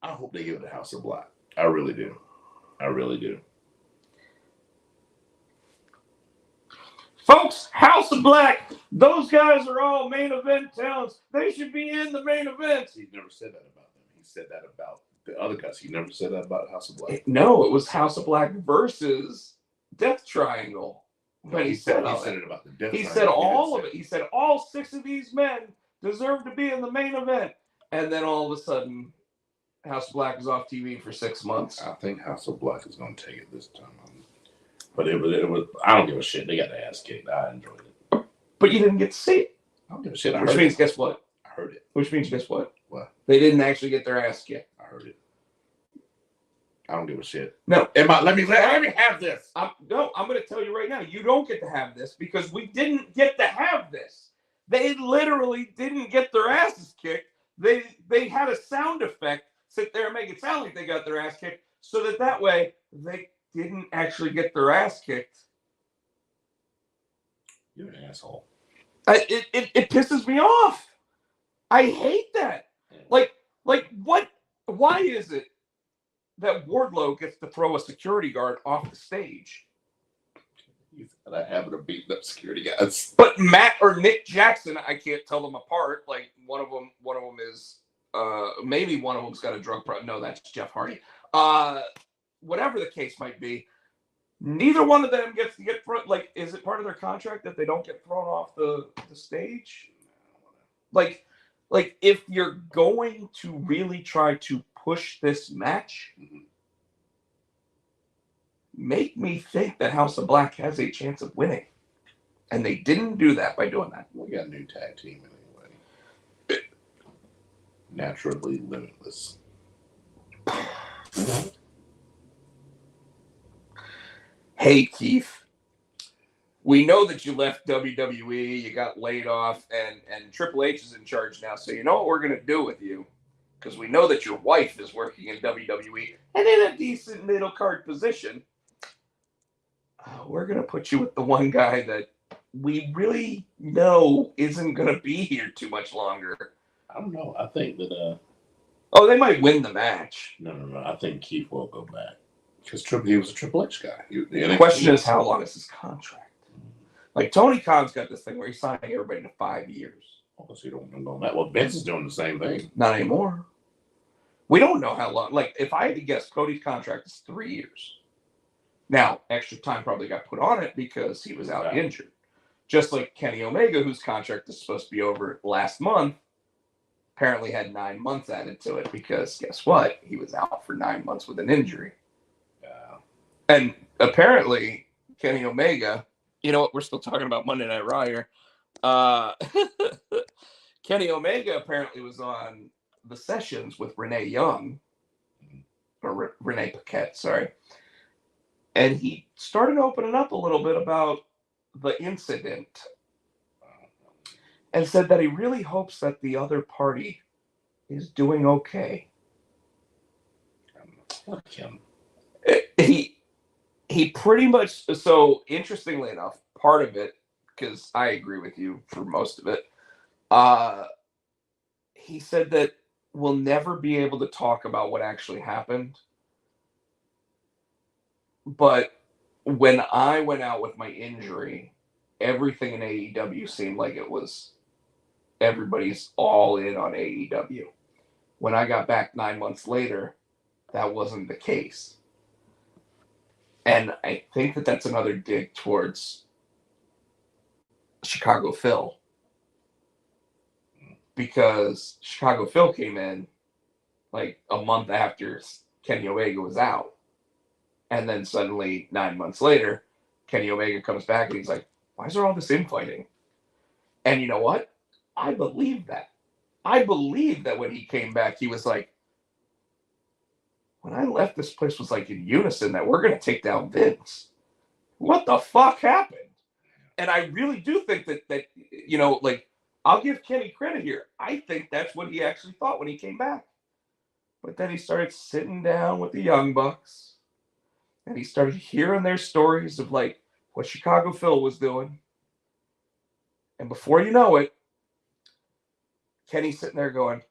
I hope they give it to House of Black. I really do. I really do. Folks, House of Black, those guys are all main event talents. They should be in the main event. He never said that about them. He said that about the other guys. He never said that about House of Black. No, it was House of Black versus Death Triangle. But he said it about the Death Triangle. He said all of it. He said all 6 of these men deserve to be in the main event. And then all of a sudden, House of Black is off TV for 6 months. I think House of Black is going to take it this time. But it was. I don't give a shit. They got the ass kicked. I enjoyed it. But you didn't get to see it. I don't give a shit. Which means, guess what? I heard it. Which means, guess what? What? They didn't actually get their ass kicked. I heard it. I don't give a shit. No. Let me have this. I'm going to tell you right now. You don't get to have this because we didn't get to have this. They literally didn't get their asses kicked. They had a sound effect sit there and make it sound like they got their ass kicked so that way they didn't actually get their ass kicked. You're an asshole. It pisses me off. I hate that. Like what? Why is it that Wardlow gets to throw a security guard off the stage? He's got a habit of beating up security guys. But Matt or Nick Jackson, I can't tell them apart. Like one of them is maybe one of them's got a drug problem. No, that's Jeff Hardy. Whatever the case might be, neither one of them gets to get thrown. Like, is it part of their contract that they don't get thrown off the stage? Like if you're going to really try to push this match, make me think that House of Black has a chance of winning. And they didn't do that by doing that. We got a new tag team anyway. Naturally limitless. Hey, Keith. We know that you left WWE, you got laid off, and Triple H is in charge now. So you know what we're going to do with you? Because we know that your wife is working in WWE and in a decent middle card position. We're going to put you with the one guy that we really know isn't going to be here too much longer. I don't know. I think that... Oh, they might win the match. No. I think Keith will go back. Because he was a Triple H guy. The question is, how long is his contract? Like, Tony Khan's got this thing where he's signing everybody to 5 years. Oh, so you don't know that. Well, Vince is doing the same thing. Not anymore. We don't know how long. Like, if I had to guess, Cody's contract is 3 years. Now, extra time probably got put on it because he was out injured. Just like Kenny Omega, whose contract is supposed to be over last month, apparently had 9 months added to it because guess what? He was out for 9 months with an injury. And apparently, Kenny Omega, you know what? We're still talking about Monday Night Raw here. Kenny Omega apparently was on the sessions with Renee Young, or Renee Paquette, sorry. And he started opening up a little bit about the incident and said that he really hopes that the other party is doing okay. Fuck him. He pretty much, so interestingly enough, part of it, because I agree with you for most of it, he said that we'll never be able to talk about what actually happened. But when I went out with my injury, everything in AEW seemed like it was everybody's all in on AEW. When I got back 9 months later, that wasn't the case. And I think that that's another dig towards Chicago Phil. Because Chicago Phil came in like a month after Kenny Omega was out. And then suddenly, 9 months later, Kenny Omega comes back and he's like, why is there all this infighting? And you know what? I believe that. I believe that when he came back, he was like, when I left, this place was like in unison that we're going to take down Vince. What the fuck happened? And I really do think that you know, like, I'll give Kenny credit here. I think that's what he actually thought when he came back. But then he started sitting down with the Young Bucks and he started hearing their stories of like what Chicago Phil was doing. And before you know it, Kenny's sitting there going,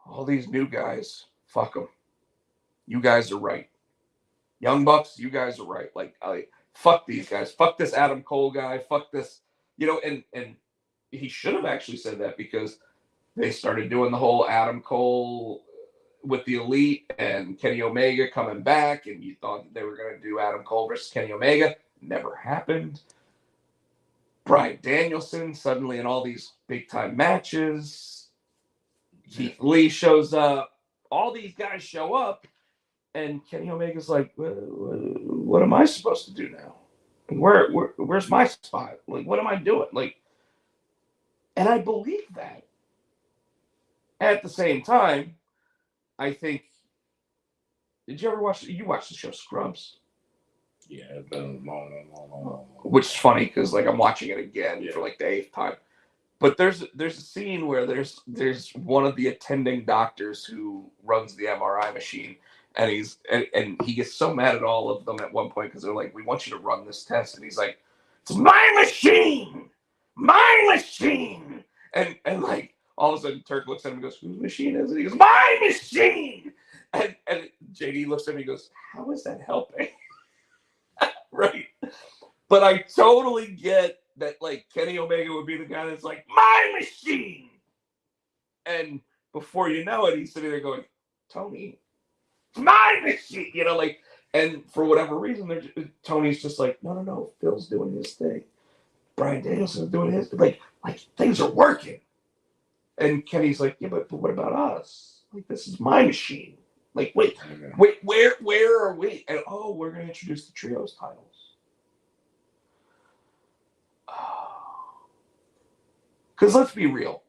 all these new guys, fuck them. You guys are right. Young Bucks, you guys are right. Like, fuck these guys. Fuck this Adam Cole guy. Fuck this. You know, and he should have actually said that because they started doing the whole Adam Cole with the Elite and Kenny Omega coming back, and you thought they were going to do Adam Cole versus Kenny Omega. Never happened. Bryan Danielson suddenly in all these big-time matches. Keith Lee shows up. All these guys show up. And Kenny Omega's like, what am I supposed to do now? Where's my spot? Like, what am I doing? Like, and I believe that. At the same time, I think, did you ever watch the show Scrubs? Yeah, it's been long. Which is funny because like I'm watching it again for like the 8th time. But there's a scene where there's one of the attending doctors who runs the MRI machine. And he gets so mad at all of them at one point because they're like, we want you to run this test. And he's like, it's my machine! My machine! And like, all of a sudden, Turk looks at him and goes, whose machine is it? He goes, my machine! And JD looks at him and he goes, how is that helping? Right? But I totally get that, like, Kenny Omega would be the guy that's like, my machine. And before you know it, he's sitting there going, Tony, my machine. You know, like, and for whatever reason, Tony's just like, no, Phil's doing his thing. Brian Danielson's doing his, like things are working. And Kenny's like, yeah, but what about us? Like, this is my machine. Like, wait, where are we? And we're gonna introduce the trios titles. Because let's be real,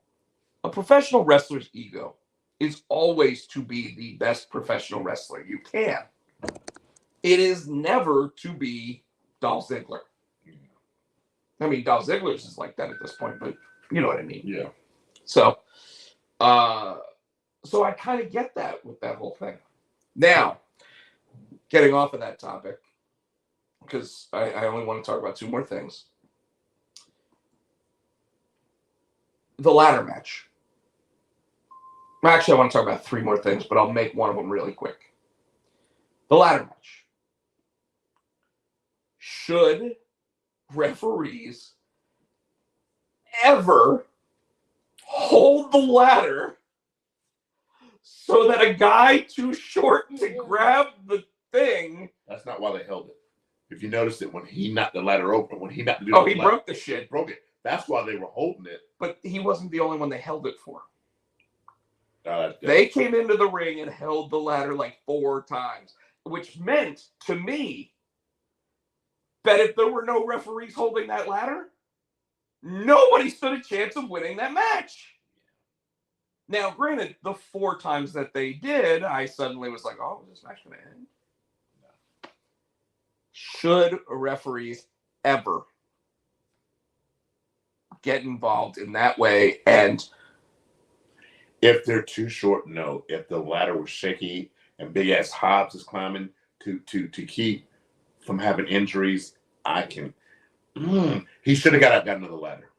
a professional wrestler's ego is always to be the best professional wrestler you can. It is never to be Dolph Ziggler. I mean, Dolph Ziggler's is like that at this point, but you know what I mean. Yeah. So, so I kind of get that with that whole thing. Now, getting off of that topic, because I only want to talk about two more things. The ladder match. Actually, I want to talk about three more things, but I'll make one of them really quick. The ladder match. Should referees ever hold the ladder so that a guy too short to grab the thing? That's not why they held it. If you noticed it, when he knocked the ladder open, when he knocked the dude, he broke the shit. Broke it. That's why they were holding it. But he wasn't the only one they held it for. They came into the ring and held the ladder like 4 times, which meant to me that if there were no referees holding that ladder, nobody stood a chance of winning that match. Now, granted, the 4 times that they did, I suddenly was like, oh, is this match going to end? No. Should referees ever get involved in that way? And if they're too short, no. If the ladder was shaky and big ass Hobbs is climbing to keep from having injuries, I can. He should have got another ladder.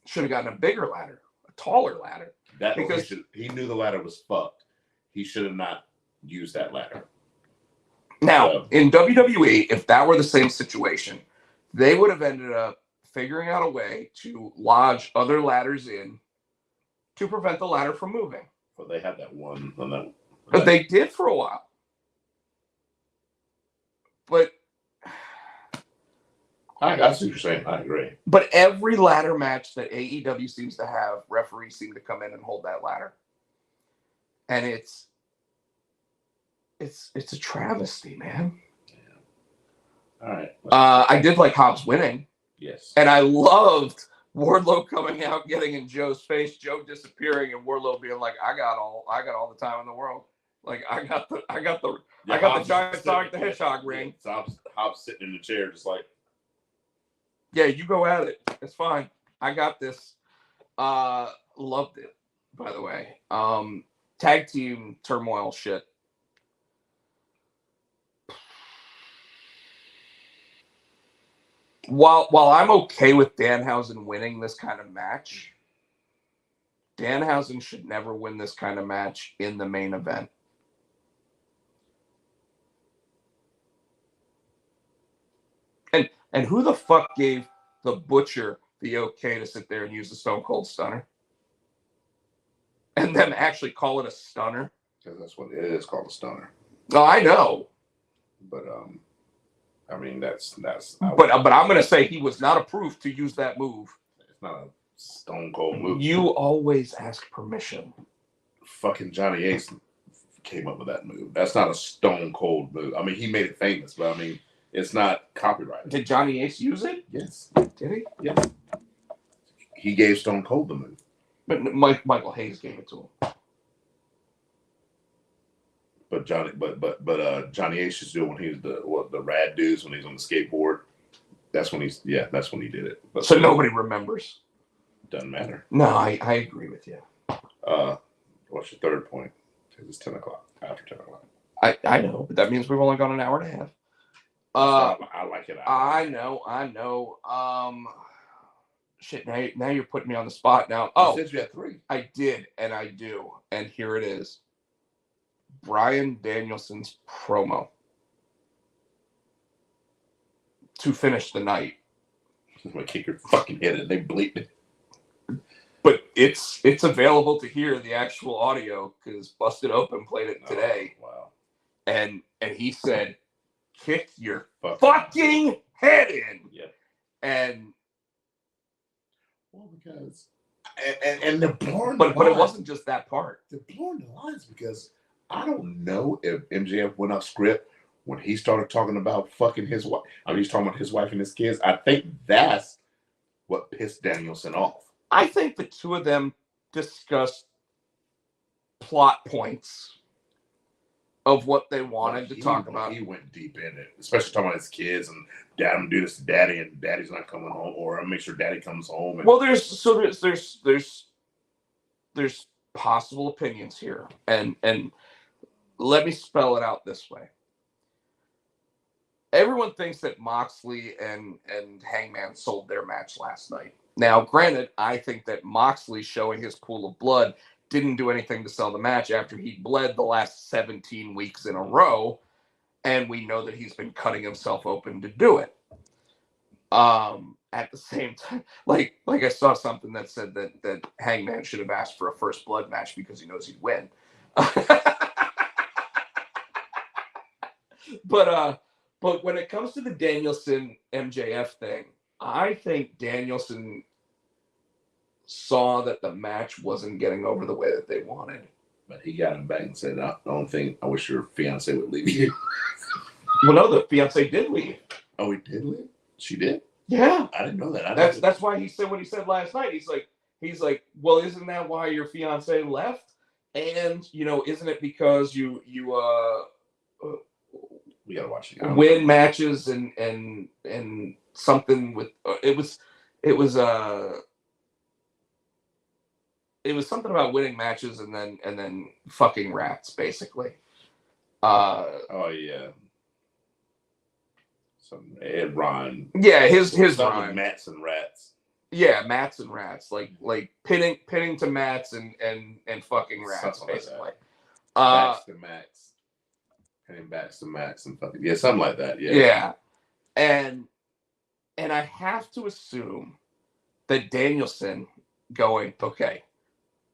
Should have gotten a bigger ladder, a taller ladder. Because he knew the ladder was fucked. He should have not used that ladder. Now, in WWE, if that were the same situation, they would have ended up figuring out a way to lodge other ladders in to prevent the ladder from moving. Well, they had that one. But they did for a while. But I see what you're saying. I agree. But every ladder match that AEW seems to have, referees seem to come in and hold that ladder. And it's a travesty, man. Yeah. All right. I did like Hobbs winning. Yes. And I loved Wardlow coming out, getting in Joe's face, Joe disappearing, and Wardlow being like, I got all the time in the world. Like I got the giant Sonic the Hedgehog ring. Hobbs sitting in the chair just like, yeah, you go at it. It's fine. I got this. Loved it, by the way. Tag team turmoil shit. While I'm okay with Danhausen winning this kind of match, Danhausen should never win this kind of match in the main event. And who the fuck gave the Butcher the okay to sit there and use the Stone Cold Stunner? And then actually call it a stunner? Because that's what it is, called a stunner. Oh, I know. But I mean that's. But I'm gonna say he was not approved to use that move. It's not a Stone Cold move. You always ask permission. Fucking Johnny Ace came up with that move. That's not a Stone Cold move. I mean, he made it famous, but I mean, it's not copyrighted. Did Johnny Ace use it? Yes. Did he? Yeah. He gave Stone Cold the move. But Michael Hayes gave it to him. But Johnny Ace used to do it when he was the rad dudes when he's on the skateboard. That's when he did it. But so nobody remembers. Doesn't matter. No, I agree with you. What's your third point? It's 10 o'clock. After 10 o'clock. I know, but that means we've only gone an hour and a half. I like it. I know. Shit, now you're putting me on the spot now. You said you had 3. I did, and I do. And here it is. Bryan Danielson's promo. to finish the night. I'm gonna kick your fucking head and they bleep it. But it's available to hear the actual audio because Busted Open played it today. Oh, wow. And he said, "Kick your fucking head in." Yeah. And well, because and they're blurring but it wasn't just that part. They're blurring the lines because I don't know if MJF went off script when he started talking about fucking his wife. I mean, he's talking about his wife and his kids. I think that's what pissed Danielson off. I think the two of them discussed plot points of what they wanted to talk about. He went deep in it, especially talking about his kids and dad. I'm do this to daddy, and daddy's not coming home, or I'll make sure daddy comes home. And... well, there's possible opinions here, and let me spell it out this way. Everyone thinks that Moxley and Hangman sold their match last night. Now, granted, I think that Moxley showing his pool of blood didn't do anything to sell the match after he bled the last 17 weeks in a row, and we know that he's been cutting himself open to do it. At the same time, like I saw something that said that Hangman should have asked for a first blood match because he knows he'd win. But when it comes to the Danielson MJF thing, I think Danielson saw that the match wasn't getting over the way that they wanted. But he got him back and said, I don't think, I wish your fiance would leave you. Well, no, the fiance did leave. Oh, he did leave? She did? Yeah. I didn't know that. That's why he said what he said last night. He's like, well, isn't that why your fiance left? And, isn't it because you we gotta watch it. Win matches and something with it was something about winning matches and then fucking rats basically. Oh yeah. Some Ed Ron. Yeah, his rhyme. Mats and rats. Yeah, mats and rats, like pinning to mats and fucking rats, something basically. Like backs to mats, pinning backs to mats and fucking something like that. Yeah. Yeah, and I have to assume that Danielson going, okay,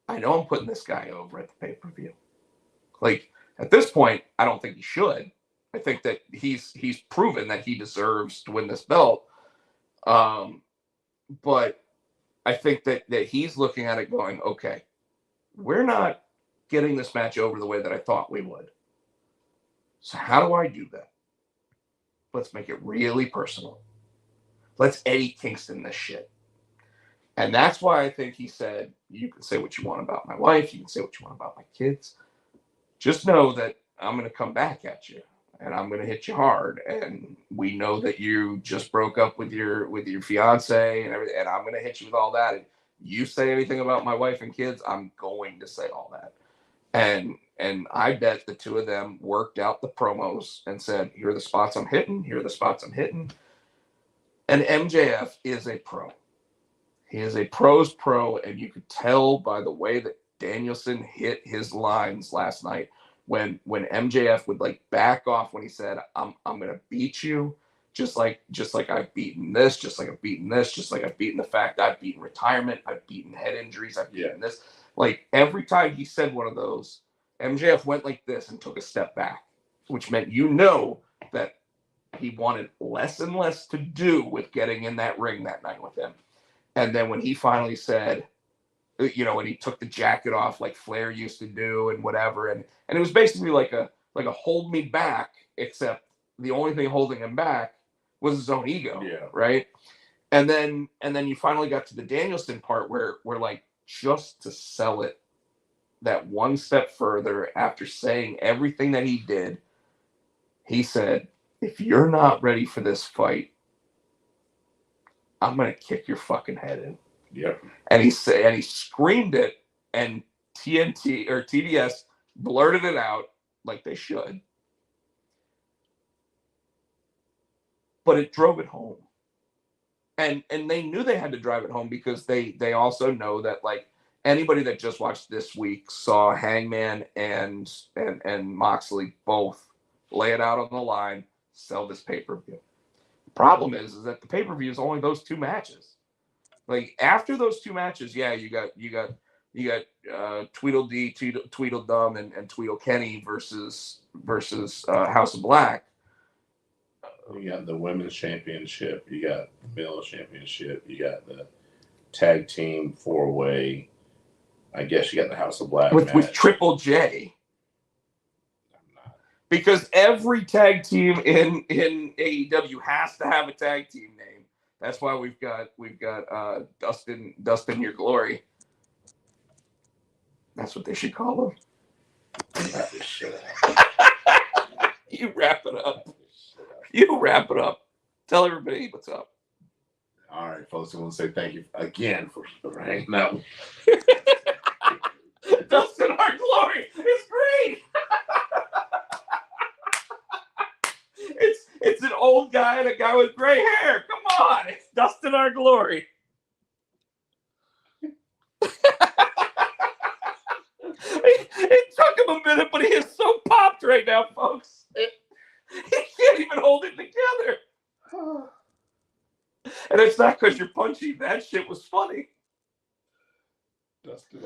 I know I'm putting this guy over at the pay-per-view. Like at this point, I don't think he should. I think that he's proven that he deserves to win this belt. But I think that he's looking at it going, okay, we're not getting this match over the way that I thought we would. So how do I do that? Let's make it really personal. Let's Eddie Kingston this shit. And that's why I think he said, you can say what you want about my wife. You can say what you want about my kids. Just know that I'm going to come back at you. And I'm going to hit you hard. And we know that you just broke up with your fiance and everything. And I'm going to hit you with all that. And you say anything about my wife and kids, I'm going to say all that. And I bet the two of them worked out the promos and said, here are the spots I'm hitting. Here are the spots I'm hitting. And MJF is a pro. He is a pro's pro. And you could tell by the way that Danielson hit his lines last night. When MJF would like back off when he said, I'm gonna beat you, just like I've beaten this, just like I've beaten this, just like I've beaten the fact I've beaten retirement, I've beaten head injuries, I've beaten this. Like every time he said one of those, MJF went like this and took a step back, which meant that he wanted less and less to do with getting in that ring that night with him. And then when he finally said, when he took the jacket off like Flair used to do and whatever, and it was basically like a hold me back, except the only thing holding him back was his own ego. Yeah. Right. And then you finally got to the Danielson part where like just to sell it that one step further after saying everything that he did, he said, if you're not ready for this fight, I'm gonna kick your fucking head in. Yep. And he screamed it, and TNT or TDS blurted it out like they should. But it drove it home. And they knew they had to drive it home because they also know that like anybody that just watched this week saw Hangman and Moxley both lay it out on the line, sell this pay-per-view. Problem is that the pay-per-view is only those 2 matches. Like after those 2 matches, yeah, you got Tweedledee, Tweedledum, and Tweedlekenny versus House of Black. You got the women's championship. You got the male championship. You got the tag team 4-way. I guess you got the House of Black with Triple J. Because every tag team in AEW has to have a tag team name. That's why we've got Dustin Your Glory. That's what they should call him. You wrap it up. You wrap it up. Tell everybody what's up. All right, folks. I want to say thank you again for hanging out. Dustin Our Glory is great. It's an old guy and a guy with gray hair. Come on, it's Dustin Our Glory. It took him a minute, but he is so popped right now, folks. He can't even hold it together. And it's not because you're punchy. That shit was funny. Dustin,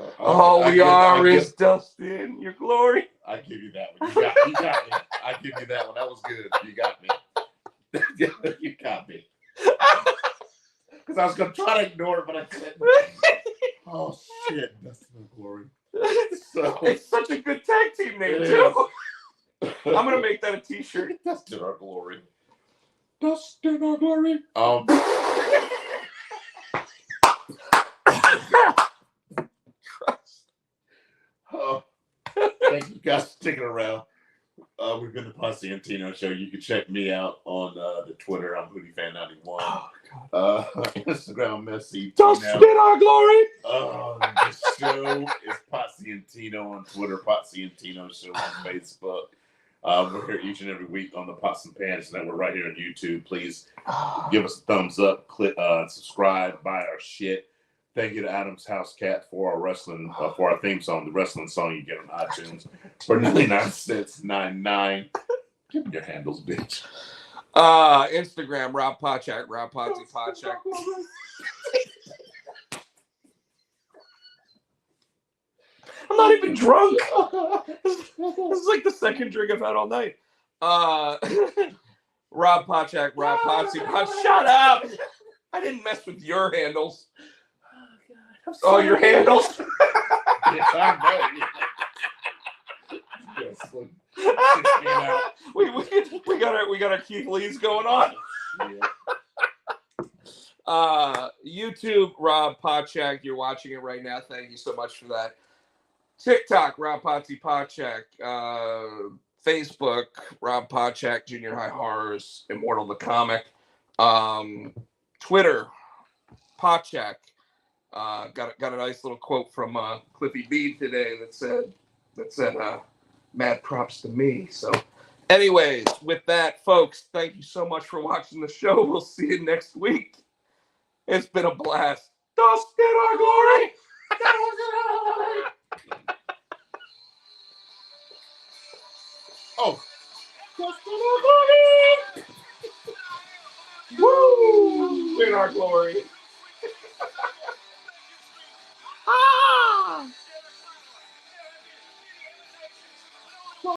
is Dustin Your Glory. I give you that one. You got me. I give you that one. That was good. You got me. You got me. Because I was going to try to ignore it, but I couldn't. Oh, shit. Dustin Our Glory. So, it's such a good tag team name, too. I'm going to make that a t-shirt. Dustin Our Glory. Dustin Our Glory. Thank you guys for sticking around. We've been the Potsy and Tino show. You can check me out on the Twitter. I'm HoodieFan91. Instagram, Messi. Dustin Our Glory. The show is Potsy and Tino on Twitter. Potsy and Tino show on Facebook. We're here each and every week on the Pots and Pans Network right here on YouTube. Please give us a thumbs up, click, subscribe, buy our shit. Thank you to Adam's House Cat for our wrestling, for our theme song, the wrestling song you get on iTunes for 99 cents, 99. Give me your handles, bitch. Instagram, Rob Pochak, Rob Potsy Pochak. I'm not even drunk. This is like the second drink I've had all night. Rob Pochak, Rob Potsy Pochak. Shut up! I didn't mess with your handles. Oh, your handles. Yes, I know. Yes, we got our Keith Lees going on. YouTube, Rob Pochak. You're watching it right now. Thank you so much for that. TikTok, Rob Potsy Pochak. Facebook, Rob Pochak, Junior High Horrors, Immortal the Comic. Twitter, Pochak. Got a nice little quote from Cliffy B today that said mad props to me. So anyways, with that, folks, thank you so much for watching the show. We'll see you next week. It's been a blast. Dustin Our Glory. Oh. Dustin Our Glory. Woo! In our glory. Ah!